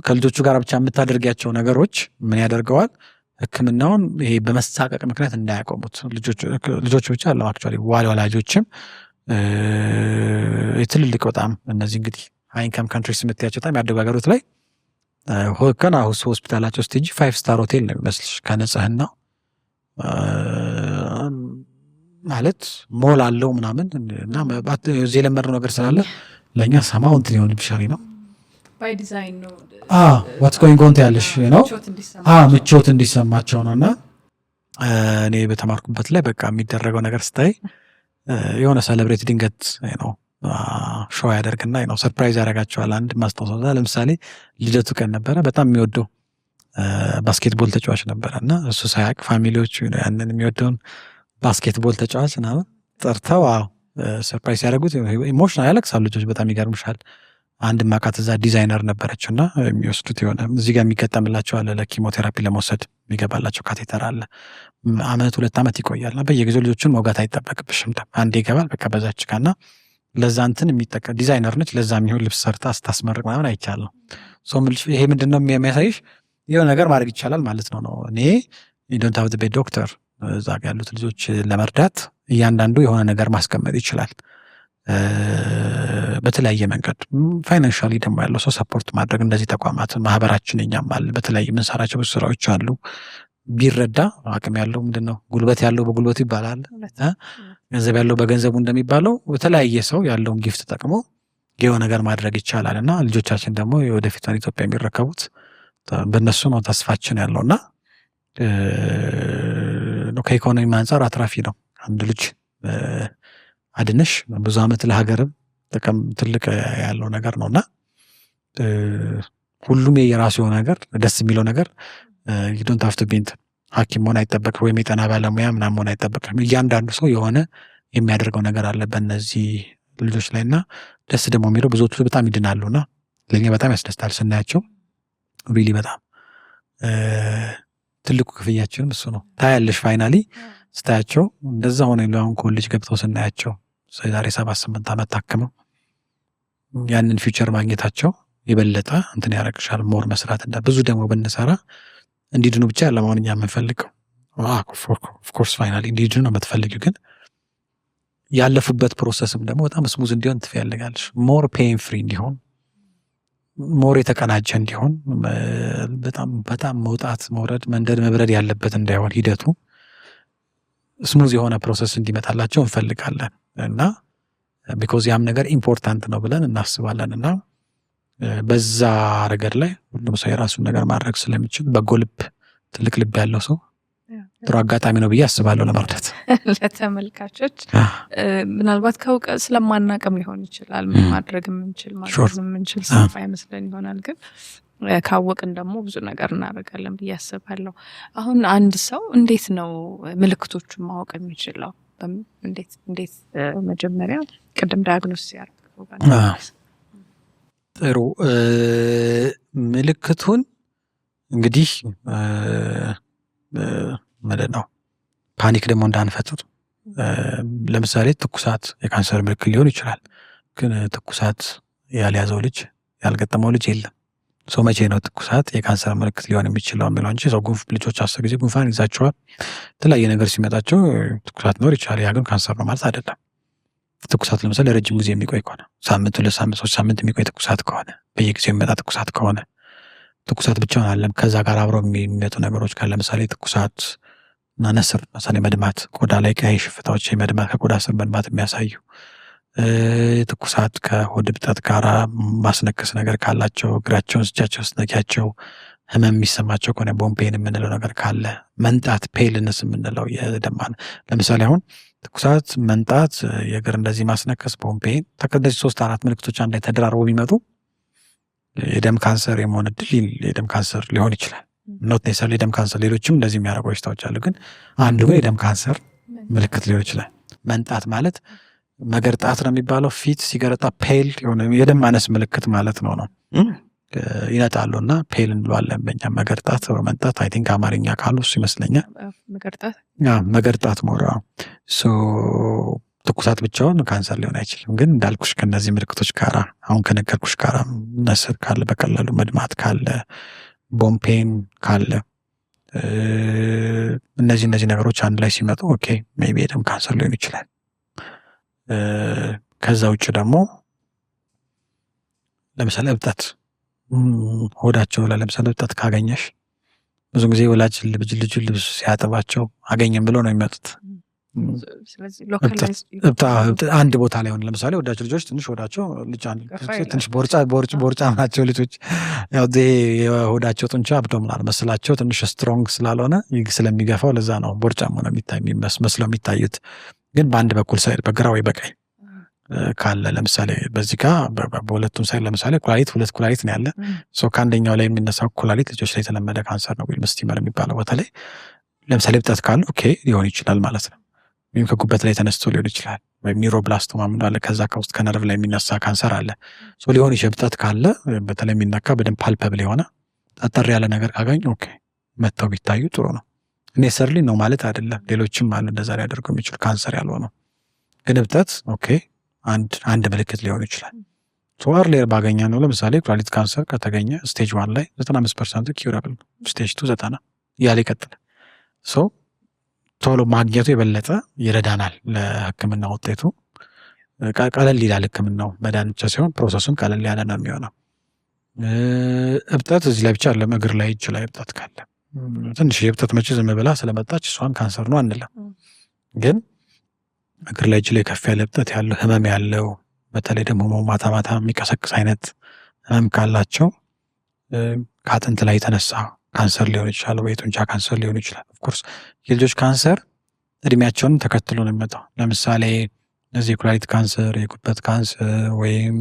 ከልጆቹ ጋር ብቻ የምታደርጊያቸው ነገሮች ምን ያደርገዋል? ሕክምናውን ይሄ በመሳቀቅ ምክንያት እንዳያቆሙት ልጆች ብቻ አለው አክቹዋሊ ወላጆችም ትልልቅ በጣም እነዚህ እንግዲህ ሃይ ኢንካም ካንትሪስ የምትያቸው በጣም ያደጉ ሀገሮች ላይ ከና ሆስፒታላቸው ስቴጅ 5 ስታር ሆቴል ነው የሚመስልሽ ከንጽህናው ማለት ሞል አለው ምናምን እና እዚህ የለመድነው ነገር ስላለ ለእኛ ሰማው እንትን ሊሆን ብሻሪ ነው ባይ ዲዛይን ነው ዋትስ ጎይንግ ኦን ያለሽ ነው ምቾት እንዲሰማቸው ነው። እና እኔ በተማርኩበት ላይ በቃ የሚደረገው ነገር ስታይ የሆነ ሴሌብሬት ድንገት ነው ሾው ያደርግና ነው ሰርፕራይዝ ያደርጋቸዋል። አንድ ማስታወሻ ለምሳሌ ልደቱ ቀን ነበረ። በጣም የሚወደው ባስኬትቦል ተጫዋች ነበረ እና እሱ ሳያውቅ ፋሚሊዎቹ ያንን የሚወደውን ባስኬትቦል ተጫዋች ምናምን ጠርተው ሰርፕራይዝ ያደረጉት ኢሞሽናል ያለቅሳሉ ልጆች። በጣም ይገርምሻል። አንድ ማቃት እዛ ዲዛይነር ነበረች እና የሚወስዱት የሆነ እዚህ ጋር የሚገጠምላቸው አለ ለኪሞቴራፒ ለመውሰድ የሚገባላቸው ካቴተር አለ። 1-2 ዓመት ይቆያል እና በየጊዜው ልጆቹን መውጋት አይጠበቅብሽም። አንዴ ይገባል በቃ በዛች ጋና ለዛ እንትን የሚጠቀም ዲዛይነር ነች። ለዛ የሚሆን ልብስ ሰርታ ስታስመርቅ ምናምን አይቻልም። ይሄ ምንድን ነው የሚያሳይሽ? የሆነ ነገር ማድረግ ይቻላል ማለት ነው። እኔ ዶንት ሃቭ ቱ ቢ ዶክተር እዛ ጋር ያሉት ልጆች ለመርዳት እያንዳንዱ የሆነ ነገር ማስቀመጥ ይችላል በተለያየ መንገድ። ፋይናንሻሊ ደግሞ ያለው ሰው ሰፖርት ማድረግ እንደዚህ ተቋማት ማህበራችን እኛም አለ በተለያየ የምንሰራቸው ብዙ ስራዎች አሉ። ቢረዳ አቅም ያለው ምንድነው ጉልበት ያለው በጉልበቱ ይባላል፣ ገንዘብ ያለው በገንዘቡ እንደሚባለው የተለያየ ሰው ያለውን ጊፍት ተጠቅሞ የሆነ ነገር ማድረግ ይቻላል። እና ልጆቻችን ደግሞ የወደፊቷን ኢትዮጵያ የሚረከቡት በእነሱ ነው ተስፋችን ያለውና ከኢኮኖሚ አንጻር አትራፊ ነው። አንድ ልጅ አድነሽ ብዙ ዓመት ለሀገርም ጥቅም ትልቅ ያለው ነገር ነውና ሁሉም የራሱ የሆነ ነገር ደስ የሚለው ነገር ዶንት ሃቭ ቱ ቢ ሐኪም መሆን አይጠበቅም ወይም የጤና ባለሙያ ምናምን መሆን አይጠበቅም። እያንዳንዱ ሰው የሆነ የሚያደርገው ነገር አለ በእነዚህ ልጆች ላይ እና ደስ ደግሞ የሚለው ብዙዎቹ በጣም ይድናሉና ለእኛ በጣም ያስደስታል ስናያቸው። ሪሊ በጣም ትልቁ ክፍያችንም እሱ ነው። ታያለሽ ፋይናሊ ስታያቸው እንደዛ ሆነ አሁን ኮሌጅ ገብተው ስናያቸው ዛሬ 7-8 ዓመት ታክመው ያንን ፊውቸር ማግኘታቸው የበለጠ እንትን ያደርግሻል። ሞር መስራት ብዙ ደግሞ ብንሰራ እንዲድኑ ብቻ ያለማውን እኛ የምንፈልገው ኦፍኮርስ ፋይናሊ እንዲድኑ ነው የምትፈልጊው። ግን ያለፉበት ፕሮሰስም ደግሞ በጣም ስሙዝ እንዲሆን ትፈልጋለሽ። ሞር ፔን ፍሪ እንዲሆን፣ ሞር የተቀናጀ እንዲሆን፣ በጣም መውጣት መውረድ መንደድ መብረድ ያለበት እንዳይሆን ሂደቱ ስሙዝ የሆነ ፕሮሰስ እንዲመጣላቸው እንፈልጋለን እና ቢኮዝ ያም ነገር ኢምፖርታንት ነው ብለን እናስባለን። እና በዛ ረገድ ላይ ሁሉም ሰው የራሱን ነገር ማድረግ ስለሚችል በጎ ልብ ትልቅ ልብ ያለው ሰው ጥሩ አጋጣሚ ነው ብዬ አስባለሁ ለመርዳት። ለተመልካቾች ምናልባት ከእውቀት ስለማናቅም ሊሆን ይችላል ማድረግ የምንችል ማድረግ የምንችል ሰፋ ይመስለን ይሆናል። ግን ካወቅን ደግሞ ብዙ ነገር እናደርጋለን ብዬ አስባለሁ። አሁን አንድ ሰው እንዴት ነው ምልክቶቹን ማወቅ የሚችለው? እንዴት መጀመሪያ ቅድም ዳያግኖስ ያደርገው? ጥሩ ምልክቱን እንግዲህ ምንድን ነው ፓኒክ ደግሞ እንዳንፈጥር። ለምሳሌ ትኩሳት የካንሰር ምልክት ሊሆን ይችላል። ግን ትኩሳት ያልያዘው ልጅ ያልገጠመው ልጅ የለም። ሰው መቼ ነው ትኩሳት የካንሰር ምልክት ሊሆን የሚችለው የሚለው እንጂ ሰው ልጆች 10 ጊዜ ጉንፋን ይዛቸዋል የተለያየ ነገር ሲመጣቸው ትኩሳት ኖር ይችላል። ያ ግን ካንሰር ነው ማለት አይደለም። ትኩሳት ለምሳሌ ረጅም ጊዜ የሚቆይ ከሆነ ሳምንት 2 ሳምንት 3 ሳምንት የሚቆይ ትኩሳት ከሆነ በየጊዜው የሚመጣ ትኩሳት ከሆነ ትኩሳት ብቻውን አለም ከዛ ጋር አብረው የሚመጡ ነገሮች ካለ ለምሳሌ ትኩሳት እና ነስር ለምሳሌ መድማት ቆዳ ላይ ቀይ ሽፍታዎች መድማት ከቆዳ ስር መድማት የሚያሳዩ ትኩሳት ከሆድ እብጠት ጋር ማስነከስ ነገር ካላቸው እግራቸውን እጃቸውን ስትነኪያቸው ህመም የሚሰማቸው ከሆነ ቦምፔን የምንለው ነገር ካለ መንጣት ፔልነስ የምንለው የደማን ለምሳሌ አሁን ትኩሳት መንጣት የእግር እንደዚህ ማስነከስ ቦምፔን እንደዚህ 3-4 ምልክቶች አንድ ላይ ተደራርበው ቢመጡ የደም ካንሰር የመሆን እድል የደም ካንሰር ሊሆን ይችላል። ኖት ኔሰሰርሊ የደም ካንሰር፣ ሌሎችም እንደዚህ የሚያደርጉ በሽታዎች አሉ። ግን አንዱ ግን የደም ካንሰር ምልክት ሊሆን ይችላል። መንጣት ማለት መገርጣት ነው የሚባለው። ፊት ሲገረጣ ፔል የሆነ የደም ማነስ ምልክት ማለት ነው። ይነጣሉ እና ፔል እንለዋለን በእኛ። መገርጣት መንጣት አይ ቲንክ አማርኛ ካሉ እሱ ይመስለኛል። መገርጣት ሞራ ትኩሳት ብቻውን ካንሰር ሊሆን አይችልም። ግን እንዳልኩሽ ከነዚህ ምልክቶች ጋር አሁን ከነገርኩሽ ጋር ነስር ካለ፣ በቀላሉ መድማት ካለ፣ ቦምፔን ካለ፣ እነዚህ ነገሮች አንድ ላይ ሲመጡ ኦኬ ሜቢ የደም ካንሰር ሊሆን ይችላል። ከዛ ውጭ ደግሞ ለምሳሌ እብጠት፣ ሆዳቸው ላይ ለምሳሌ እብጠት ካገኘሽ ብዙ ጊዜ ወላጅ ልጅ ልብስ ሲያጥባቸው አገኘም ብሎ ነው የሚመጡት። አንድ ቦታ ላይ ሆነ ለምሳሌ ወዳቸው ልጆች ትንሽ ሆዳቸው ትንሽ ቦርጫ ናቸው ልጆች፣ ያው የሆዳቸው ጡንቻ አብዶሚናል መስላቸው ትንሽ ስትሮንግ ስላልሆነ ስለሚገፋው ለዛ ነው ቦርጫም ሆነ መስለው የሚታዩት። ግን በአንድ በኩል ሳይድ በግራ ወይ በቀኝ ካለ ለምሳሌ በዚህ ጋር በሁለቱም ሳይድ ለምሳሌ ሁለት ኩላሊት ነው ያለ። ከአንደኛው ላይ የሚነሳው ኩላሊት ልጆች ላይ የተለመደ ካንሰር ነው ወይም ስቲመር የሚባለው ቦታ ላይ ለምሳሌ እብጠት ካለ ኦኬ ሊሆን ይችላል ማለት ነው። ወይም ከጉበት ላይ ተነስቶ ሊሆን ይችላል። ወይም ኒውሮብላስቶማ ምንድነው ከዛ ከውስጥ ከነርቭ ላይ የሚነሳ ካንሰር አለ። ሊሆን ይችላል። እብጠት ካለ በተለይ የሚነካ በደንብ ፓልፐብል የሆነ ጠጠር ያለ ነገር ካገኙ ኦኬ መተው ቢታዩ ጥሩ ነው። ኔሰርሊ ነው ማለት አይደለም። ሌሎችም አሉ እንደዛ ሊያደርጉ የሚችሉ ካንሰር ያልሆነው። ግን እብጠት ኦኬ አንድ ምልክት ሊሆን ይችላል። ሌር ባገኛ ነው ለምሳሌ ኩላሊት ካንሰር ከተገኘ ስቴጅ 1 ላይ 95% ኪውራብል ነው። ስቴጅ 2 90 ያለ ይቀጥላል። ቶሎ ማግኘቱ የበለጠ ይረዳናል ለሕክምና ውጤቱ። ቀለል ይላል ሕክምናው መዳን ብቻ ሲሆን ፕሮሰሱን ቀለል ያለ ነው የሚሆነው። እብጠት እዚህ ላይ ብቻ አይደለም፣ እግር ላይ እጅ ላይ እብጠት ካለ ትንሽ የእብጠት መቼ ዝም ብላ ስለመጣች እሷን ካንሰር ነው አንልም። ግን እግር ላይ እጅ ላይ ከፍ ያለ እብጠት ያለው ህመም ያለው በተለይ ደግሞ ማታ ማታ የሚቀሰቅስ አይነት ህመም ካላቸው ከአጥንት ላይ የተነሳ ካንሰር ሊሆን ይችላል፣ ወይ ጡንቻ ካንሰር ሊሆን ይችላል። ኦፍኮርስ የልጆች ካንሰር እድሜያቸውን ተከትሎ ነው የሚመጣው። ለምሳሌ እዚህ የኩላሊት ካንሰር፣ የጉበት ካንሰር ወይም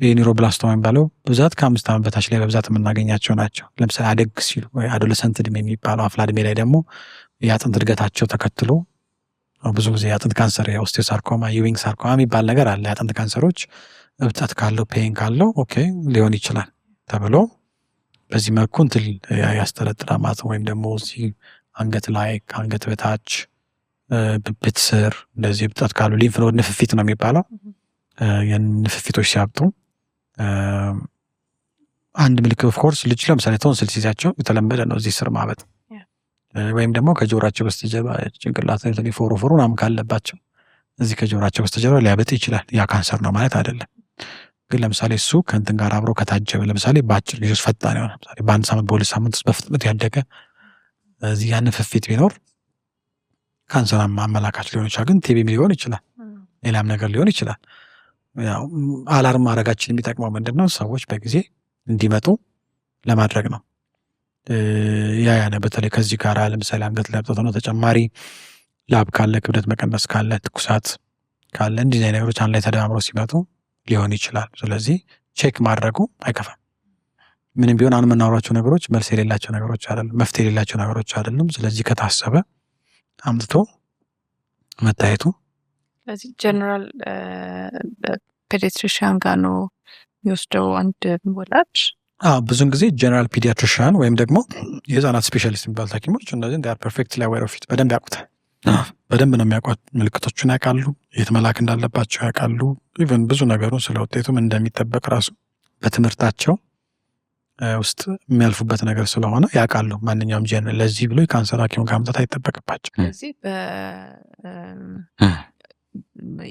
የኒውሮብላስቶማ የሚባለው ብዛት ከ5 ዓመት በታች ላይ በብዛት የምናገኛቸው ናቸው። ለምሳሌ አደግ ሲሉ ወይ አዶለሰንት እድሜ የሚባለው አፍላ እድሜ ላይ ደግሞ የአጥንት እድገታቸው ተከትሎ ብዙ ጊዜ የአጥንት ካንሰር፣ የኦስቲዮሳርኮማ፣ ዩዊንግ ሳርኮማ የሚባል ነገር አለ። የአጥንት ካንሰሮች እብጠት ካለው ፔን ካለው ኦኬ ሊሆን ይችላል ተብሎ በዚህ መልኩ እንትን ያስጠረጥራል ማለት ነው። ወይም ደግሞ እዚህ አንገት ላይ ከአንገት በታች ብብት ስር እንደዚህ እብጠት ካሉ ሊምፍ ኖድ ንፍፊት ነው የሚባለው። የንፍፊቶች ሲያብጡ አንድ ምልክት ኦፍኮርስ ልጅ ለምሳሌ ቶንስል ሲይዛቸው የተለመደ ነው እዚህ ስር ማበጥ፣ ወይም ደግሞ ከጆሯቸው በስተጀርባ ጭንቅላት ላይ ፎሮፎሩ ምናምን ካለባቸው እዚህ ከጆሯቸው በስተጀርባ ሊያበጥ ይችላል። ያ ካንሰር ነው ማለት አይደለም። ግን ለምሳሌ እሱ ከእንትን ጋር አብሮ ከታጀበ ለምሳሌ በአጭር ጊዜ ውስጥ ፈጣን የሆነ ለምሳሌ በ1 ሳምንት በ2 ሳምንት ውስጥ በፍጥነት ያደገ እዚህ ያን ንፍፊት ቢኖር ካንሰር አመላካች ሊሆን ይችላል። ግን ቲቢም ሊሆን ይችላል፣ ሌላም ነገር ሊሆን ይችላል። ያው አላርም ማድረጋችን የሚጠቅመው ምንድነው? ሰዎች በጊዜ እንዲመጡ ለማድረግ ነው። ያነ በተለይ ከዚህ ጋር ለምሳሌ አንገት ላይ እብጠት ነው፣ ተጨማሪ ላብ ካለ፣ ክብደት መቀነስ ካለ፣ ትኩሳት ካለ እንዲህ አይነት ነገሮች አንድ ላይ ተደማምረው ሲመጡ ሊሆን ይችላል። ስለዚህ ቼክ ማድረጉ አይከፋም። ምንም ቢሆን አሁን የምናወራቸው ነገሮች መልስ የሌላቸው ነገሮች አይደሉም፣ መፍትሄ የሌላቸው ነገሮች አይደሉም። ስለዚህ ከታሰበ አምጥቶ መታየቱ። ስለዚህ ጀነራል ፔዲያትሪሽያን ጋር ነው የሚወስደው አንድ ወላጅ። ብዙን ጊዜ ጀነራል ፒዲያትሪሽያን ወይም ደግሞ የህፃናት ስፔሻሊስት የሚባሉት ሐኪሞች እነዚህ ዳር ፐርፌክትሊ አዌር ኦፍ ኢት በደንብ ያውቁታል። በደንብ ነው የሚያውቋት። ምልክቶቹን ያውቃሉ፣ የት መላክ እንዳለባቸው ያውቃሉ። ኢቨን ብዙ ነገሩን ስለ ውጤቱም እንደሚጠበቅ ራሱ በትምህርታቸው ውስጥ የሚያልፉበት ነገር ስለሆነ ያውቃሉ። ማንኛውም ጀነራል ለዚህ ብሎ የካንሰር ሐኪም ከማምጣት አይጠበቅባቸው። ስለዚህ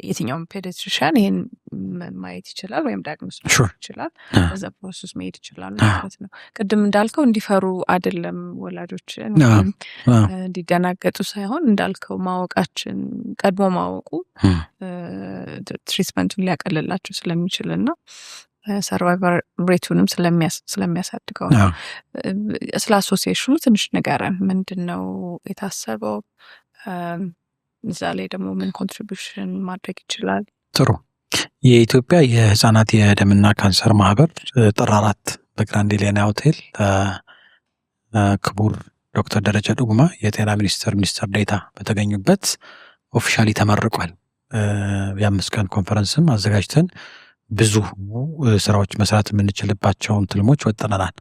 የትኛውም ፔዲያትሪሽያን ይሄን ማየት ይችላል ወይም ዳያግኖስ ማድረግ ይችላል። በዛ ፕሮሰስ መሄድ ይችላል ማለት ነው። ቅድም እንዳልከው እንዲፈሩ አይደለም ወላጆችን እንዲደናገጡ ሳይሆን እንዳልከው ማወቃችን ቀድሞ ማወቁ ትሪትመንቱን ሊያቀልላቸው ስለሚችልና ሰርቫይቨር ሬቱንም ስለሚያሳድገው ነው። ስለ አሶሲዬሽኑ ትንሽ ንገረን። ምንድነው የታሰበው? እዛ ላይ ደግሞ ምን ኮንትሪቢዩሽን ማድረግ ይችላል? ጥሩ የኢትዮጵያ የህፃናት የደምና ካንሰር ማህበር ጥር 4 በግራንድ ኤሊያና ሆቴል ክቡር ዶክተር ደረጀ ዱጉማ የጤና ሚኒስትር ዴኤታ በተገኙበት ኦፊሻሊ ተመርቋል። የ5 ቀን ኮንፈረንስም አዘጋጅተን ብዙ ስራዎች መስራት የምንችልባቸውን ትልሞች ወጥነናል።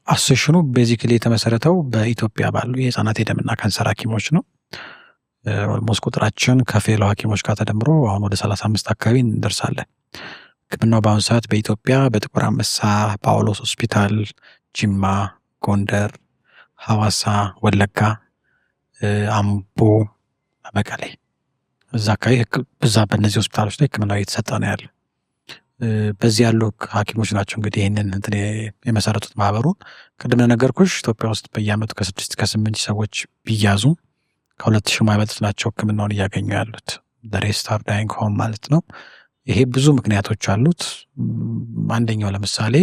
አሶሴሽኑ ቤዚክሊ የተመሰረተው በኢትዮጵያ ባሉ የህፃናት የደምና ካንሰር ሐኪሞች ነው። ኦልሞስት ቁጥራችን ከፌሎ ሐኪሞች ጋር ተደምሮ አሁን ወደ 35 አካባቢ እንደርሳለን። ህክምናው በአሁኑ ሰዓት በኢትዮጵያ በጥቁር አንበሳ፣ ጳውሎስ ሆስፒታል፣ ጅማ፣ ጎንደር፣ ሐዋሳ፣ ወለጋ፣ አምቦ፣ መቀሌ እዛ አካባቢ በዛ በእነዚህ ሆስፒታሎች ላይ ህክምናው እየተሰጠ ነው ያለው። በዚህ ያሉ ሐኪሞች ናቸው እንግዲህ ይህንን እንትን የመሰረቱት ማህበሩን። ቅድም ነገርኩሽ ኢትዮጵያ ውስጥ በየአመቱ ከ6 ከ8 ሰዎች ቢያዙ ከ2000 ማይበልጥ ናቸው ህክምናውን እያገኙ ያሉት። ሬስት አር ዳይንግ ሆም ማለት ነው። ይሄ ብዙ ምክንያቶች አሉት። አንደኛው ለምሳሌ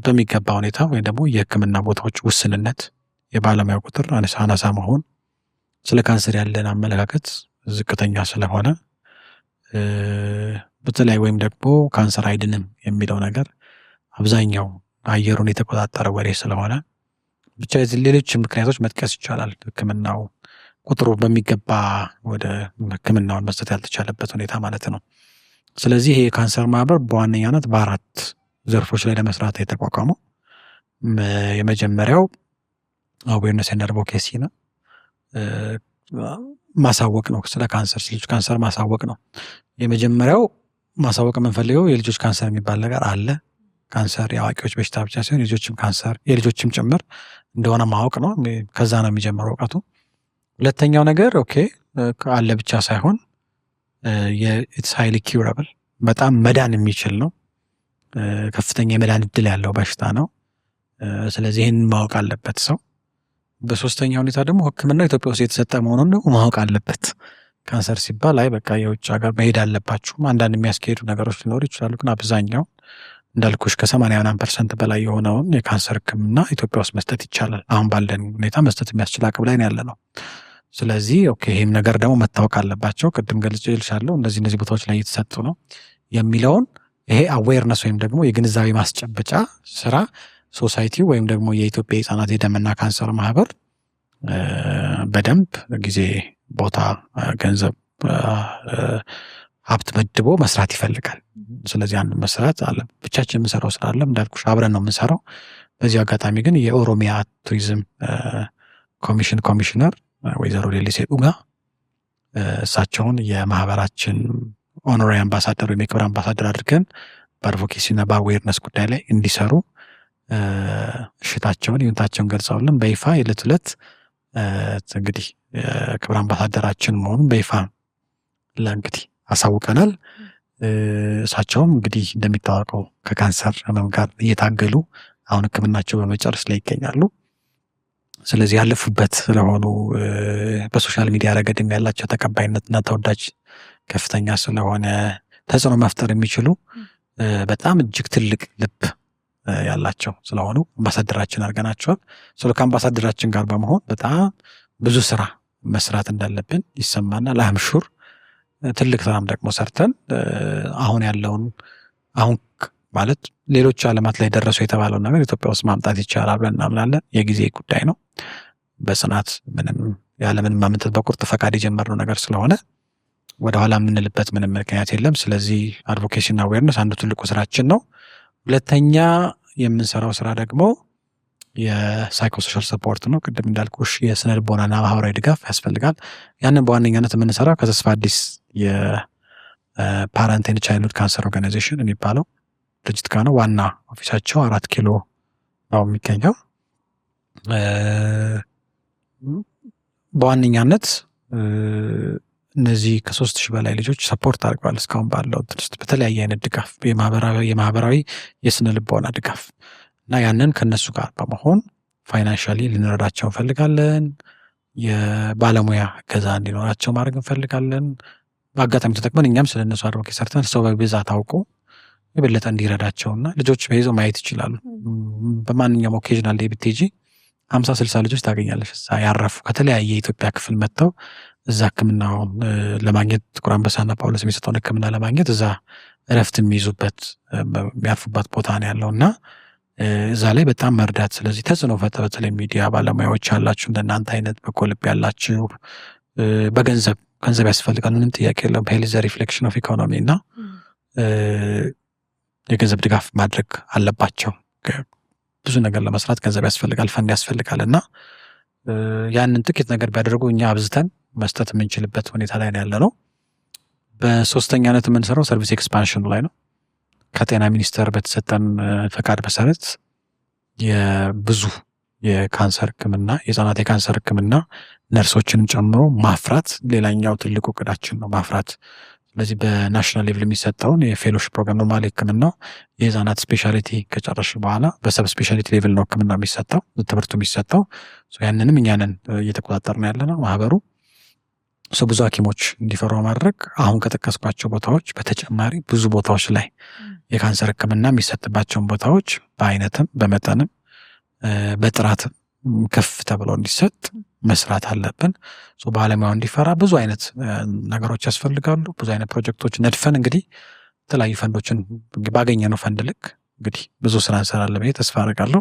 በሚገባ ሁኔታ ወይም ደግሞ የህክምና ቦታዎች ውስንነት፣ የባለሙያ ቁጥር አናሳ መሆን፣ ስለ ካንሰር ያለን አመለካከት ዝቅተኛ ስለሆነ በተለይ ወይም ደግሞ ካንሰር አይድንም የሚለው ነገር አብዛኛው አየሩን የተቆጣጠረ ወሬ ስለሆነ ብቻ ሌሎች ምክንያቶች መጥቀስ ይቻላል። ህክምናው ቁጥሩ በሚገባ ወደ ህክምናውን መስጠት ያልተቻለበት ሁኔታ ማለት ነው። ስለዚህ ይሄ የካንሰር ማህበር በዋነኛነት በ4 ዘርፎች ላይ ለመስራት የተቋቋመው የመጀመሪያው አዌርነስ ኤንድ አድቮኬሲ ነው። ማሳወቅ ነው። ስለ ካንሰር ልጆች ካንሰር ማሳወቅ ነው። የመጀመሪያው ማሳወቅ የምንፈልገው የልጆች ካንሰር የሚባል ነገር አለ። ካንሰር የአዋቂዎች በሽታ ብቻ ሳይሆን የልጆችም ካንሰር የልጆችም ጭምር እንደሆነ ማወቅ ነው። ከዛ ነው የሚጀምረው እውቀቱ። ሁለተኛው ነገር ኦኬ አለ ብቻ ሳይሆን ኢትስ ሃይሊ ኪውራብል በጣም መዳን የሚችል ነው። ከፍተኛ የመዳን እድል ያለው በሽታ ነው። ስለዚህ ይህን ማወቅ አለበት ሰው። በሶስተኛ ሁኔታ ደግሞ ህክምና ኢትዮጵያ ውስጥ የተሰጠ መሆኑን ደግሞ ማወቅ አለበት። ካንሰር ሲባል አይ በቃ የውጭ ሀገር መሄድ አለባችሁ አንዳንድ የሚያስኬዱ ነገሮች ሊኖሩ ይችላሉ። ግን አብዛኛው እንዳልኩሽ ከ80% በላይ የሆነውን የካንሰር ህክምና ኢትዮጵያ ውስጥ መስጠት ይቻላል። አሁን ባለን ሁኔታ መስጠት የሚያስችል አቅም ላይ ያለ ነው። ስለዚህ ኦኬ ይህም ነገር ደግሞ መታወቅ አለባቸው። ቅድም ገልጬልሻለሁ እነዚህ ቦታዎች ላይ እየተሰጡ ነው የሚለውን ይሄ አዌርነስ ወይም ደግሞ የግንዛቤ ማስጨበጫ ስራ ሶሳይቲ ወይም ደግሞ የኢትዮጵያ የህፃናት የደምና ካንሰር ማህበር በደንብ ጊዜ፣ ቦታ፣ ገንዘብ፣ ሀብት መድቦ መስራት ይፈልጋል። ስለዚህ አንድ መስራት አለ። ብቻችን የምንሰራው ስራ አለ እንዳልኩሽ አብረን ነው የምንሰራው። በዚህ አጋጣሚ ግን የኦሮሚያ ቱሪዝም ኮሚሽን ኮሚሽነር ወይዘሮ ሌሊሴ ዱጋ እሳቸውን የማህበራችን ኦኖራሪ አምባሳደር ወይም የክብር አምባሳደር አድርገን በአድቮኬሲና በአዌርነስ ጉዳይ ላይ እንዲሰሩ እሽታቸውን ይሁንታቸውን ገልጸውልን በይፋ የዕለት ዕለት እንግዲህ የክብር አምባሳደራችን መሆኑን በይፋ ለእንግዲህ አሳውቀናል። እሳቸውም እንግዲህ እንደሚታወቀው ከካንሰር ህመም ጋር እየታገሉ አሁን ህክምናቸው በመጨረስ ላይ ይገኛሉ። ስለዚህ ያለፉበት ስለሆኑ በሶሻል ሚዲያ ረገድም ያላቸው ተቀባይነትና ተወዳጅ ከፍተኛ ስለሆነ ተጽዕኖ መፍጠር የሚችሉ በጣም እጅግ ትልቅ ልብ ያላቸው ስለሆኑ አምባሳደራችን አድርገናቸዋል። ከአምባሳደራችን ጋር በመሆን በጣም ብዙ ስራ መስራት እንዳለብን ይሰማናል። አምሹር ትልቅ ስራም ደግሞ ሰርተን አሁን ያለውን አሁን ማለት ሌሎች ዓለማት ላይ ደረሱ የተባለውን ነገር ኢትዮጵያ ውስጥ ማምጣት ይቻላል ብለን እናምናለን። የጊዜ ጉዳይ ነው። በጽናት ያለምንም ማመንታት በቁርጥ ፈቃድ የጀመርነው ነገር ስለሆነ ወደኋላ የምንልበት ምንም ምክንያት የለም። ስለዚህ አድቮኬሲና አዌርነስ አንዱ ትልቁ ስራችን ነው። ሁለተኛ የምንሰራው ስራ ደግሞ የሳይኮሶሻል ሰፖርት ነው። ቅድም እንዳልኩሽ የስነ ልቦናና ማህበራዊ ድጋፍ ያስፈልጋል። ያንን በዋነኛነት የምንሰራው ከተስፋ አዲስ የፓረንት ኤንድ ቻይልድሁድ ካንሰር ኦርጋናይዜሽን የሚባለው ድርጅት ጋር ነው። ዋና ኦፊሳቸው 4 ኪሎ ነው የሚገኘው። በዋነኛነት እነዚህ ከ3000 በላይ ልጆች ሰፖርት አድርገዋል እስካሁን ባለው ድርጅት በተለያየ አይነት ድጋፍ የማህበራዊ የስነ ልቦና ድጋፍ እና ያንን ከነሱ ጋር በመሆን ፋይናንሻሊ ልንረዳቸው እንፈልጋለን። የባለሙያ እገዛ እንዲኖራቸው ማድረግ እንፈልጋለን። በአጋጣሚ ተጠቅመን እኛም ስለነሱ አድቮኬት ሰርተን ሰው በብዛት አውቆ የበለጠ እንዲረዳቸውና ልጆች በይዘው ማየት ይችላሉ። በማንኛውም ኦኬዥናል ላይ ብትሄጂ 50-60 ልጆች ታገኛለሽ። እዛ ያረፉ ከተለያየ የኢትዮጵያ ክፍል መጥተው እዛ ህክምናውን ለማግኘት ጥቁር አንበሳና ጳውሎስ የሚሰጠውን ህክምና ለማግኘት እዛ እረፍት የሚይዙበት የሚያርፉበት ቦታ ነው ያለው እና እዛ ላይ በጣም መርዳት። ስለዚህ ተጽዕኖ ፈጠረ። በተለይ ሚዲያ ባለሙያዎች ያላችሁ እንደናንተ አይነት በጎ ልብ ያላችሁ ገንዘብ ያስፈልጋል፣ ምንም ጥያቄ የለም። ሄልዝ ሪፍሌክሽን ኦፍ ኢኮኖሚ እና የገንዘብ ድጋፍ ማድረግ አለባቸው። ብዙ ነገር ለመስራት ገንዘብ ያስፈልጋል፣ ፈንድ ያስፈልጋል እና ያንን ጥቂት ነገር ቢያደርጉ እኛ አብዝተን መስጠት የምንችልበት ሁኔታ ላይ ነው ያለ ነው። በሶስተኛነት የምንሰራው ሰርቪስ ኤክስፓንሽን ላይ ነው። ከጤና ሚኒስቴር በተሰጠን ፈቃድ መሰረት የብዙ የካንሰር ህክምና የህፃናት የካንሰር ህክምና ነርሶችን ጨምሮ ማፍራት ሌላኛው ትልቁ እቅዳችን ነው፣ ማፍራት። ስለዚህ በናሽናል ሌቭል የሚሰጠውን የፌሎሺፕ ፕሮግራም ኖርማል ህክምናው የህፃናት ስፔሻሊቲ ከጨረሽ በኋላ በሰብ ስፔሻሊቲ ሌቭል ነው ህክምና የሚሰጠው ትምህርቱ የሚሰጠው። ያንንም እኛንን እየተቆጣጠርን ያለ ነው ማህበሩ። ብዙ ሐኪሞች እንዲፈሩ ማድረግ አሁን ከጠቀስኳቸው ቦታዎች በተጨማሪ ብዙ ቦታዎች ላይ የካንሰር ህክምና የሚሰጥባቸውን ቦታዎች በአይነትም በመጠንም በጥራትም ከፍ ተብሎ እንዲሰጥ መስራት አለብን። ባለሙያው እንዲፈራ ብዙ አይነት ነገሮች ያስፈልጋሉ። ብዙ አይነት ፕሮጀክቶች ነድፈን እንግዲህ የተለያዩ ፈንዶችን ባገኘነው ፈንድ ልክ እንግዲህ ብዙ ስራ እንሰራለን ብዬ ተስፋ አደርጋለሁ።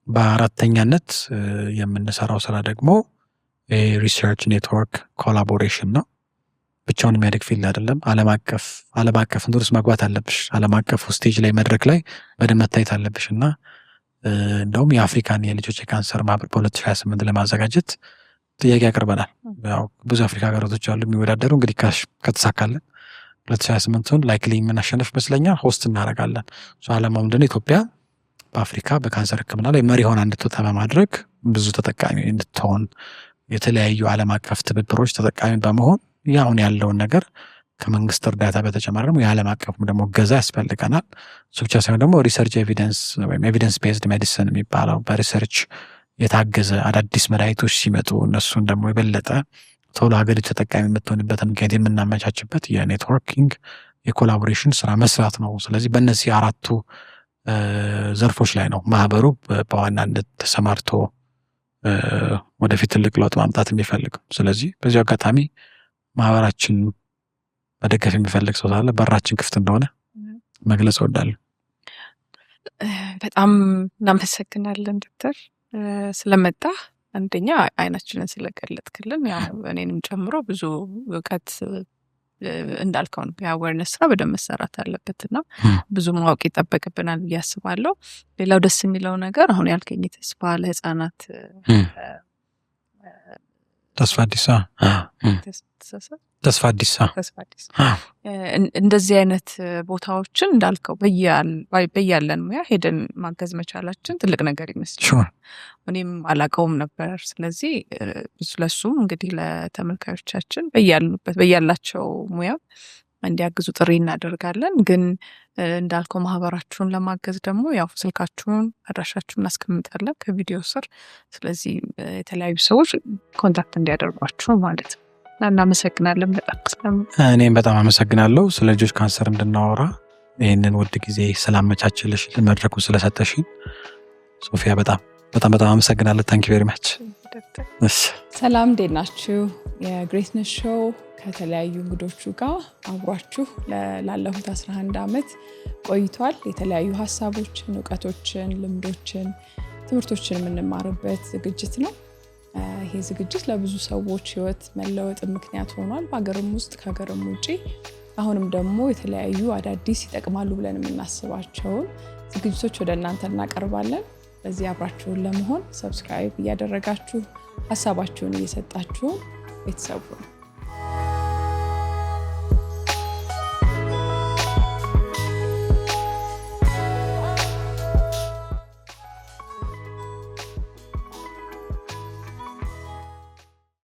በአራተኛነት የምንሰራው ስራ ደግሞ ሪሰርች ኔትወርክ ኮላቦሬሽን ነው። ብቻውን የሚያድግ ፊልድ አይደለም። ዓለም አቀፍ እንድርስ መግባት አለብሽ። ዓለም አቀፍ ስቴጅ ላይ መድረክ ላይ በደንብ መታየት አለብሽ እና እንደውም የአፍሪካን የልጆች የካንሰር ማህበር በ2028 ለማዘጋጀት ጥያቄ ያቀርበናል። ያው ብዙ አፍሪካ ሀገራቶች አሉ የሚወዳደሩ። እንግዲህ ከተሳካለን 2028ን ላይክሊ የምናሸንፍ ይመስለኛል። ሆስት እናደርጋለን። ዓላማው ምንድነው? ኢትዮጵያ በአፍሪካ በካንሰር ህክምና ላይ መሪ ሆና እንድትወጣ በማድረግ ብዙ ተጠቃሚ እንድትሆን የተለያዩ ዓለም አቀፍ ትብብሮች ተጠቃሚ በመሆን ያሁን ያለውን ነገር ከመንግስት እርዳታ በተጨማሪ ደግሞ የዓለም አቀፍ ደግሞ እገዛ ያስፈልገናል። እሱ ብቻ ሳይሆን ደግሞ ሪሰርች ኤቪደንስ ወይም ኤቪደንስ ቤዝድ ሜዲሲን የሚባለው በሪሰርች የታገዘ አዳዲስ መድኃኒቶች ሲመጡ እነሱን ደግሞ የበለጠ ቶሎ ሀገሪቱ ተጠቃሚ የምትሆንበትን ምክንያት የምናመቻችበት የኔትወርኪንግ የኮላቦሬሽን ስራ መስራት ነው። ስለዚህ በእነዚህ አራቱ ዘርፎች ላይ ነው ማህበሩ በዋናነት ተሰማርቶ ወደፊት ትልቅ ለውጥ ማምጣት የሚፈልግ። ስለዚህ በዚህ አጋጣሚ ማህበራችን መደገፍ የሚፈልግ ሰው ካለ በራችን ክፍት እንደሆነ መግለጽ እወዳለሁ። በጣም እናመሰግናለን ዶክተር ስለመጣ። አንደኛ አይናችንን ስለገለጥክልን፣ ያው እኔንም ጨምሮ ብዙ እውቀት እንዳልከው ነው የአዌርነስ ስራ በደንብ መሰራት አለበትና ብዙ ማወቅ ይጠበቅብናል ብዬ አስባለሁ። ሌላው ደስ የሚለው ነገር አሁን ያልከኝ ተስፋ ለህፃናት ተስፋ አዲስ እንደዚህ አይነት ቦታዎችን እንዳልከው በያለን ሙያ ሄደን ማገዝ መቻላችን ትልቅ ነገር ይመስላል። እኔም አላውቀውም ነበር። ስለዚህ ስለሱም እንግዲህ ለተመልካዮቻችን በያላቸው ሙያ እንዲያግዙ ጥሪ እናደርጋለን። ግን እንዳልከው ማህበራችሁን ለማገዝ ደግሞ ያው ስልካችሁን አድራሻችሁን እናስቀምጣለን ከቪዲዮ ስር። ስለዚህ የተለያዩ ሰዎች ኮንታክት እንዲያደርጓችሁ ማለት ነው። እናመሰግናለን በጣም። እኔም በጣም አመሰግናለሁ ስለ ልጆች ካንሰር እንድናወራ ይህንን ውድ ጊዜ ስላመቻችልሽ መድረኩ ስለሰጠሽኝ ሶፊያ በጣም አመሰግናለሁ። ታንክ ዩ ቬሪ ማች። ሰላም እንዴት ናችሁ? የግሬትነስ ሾው ከተለያዩ እንግዶቹ ጋር አብሯችሁ ላለፉት 11 ዓመት ቆይቷል። የተለያዩ ሀሳቦችን፣ እውቀቶችን፣ ልምዶችን፣ ትምህርቶችን የምንማርበት ዝግጅት ነው። ይሄ ዝግጅት ለብዙ ሰዎች ህይወት መለወጥ ምክንያት ሆኗል፣ በሀገርም ውስጥ ከሀገርም ውጪ። አሁንም ደግሞ የተለያዩ አዳዲስ ይጠቅማሉ ብለን የምናስባቸውን ዝግጅቶች ወደ እናንተ እናቀርባለን። በዚህ አብራችሁን ለመሆን ሰብስክራይብ እያደረጋችሁ ሀሳባችሁን እየሰጣችሁ ቤተሰቡ ነው።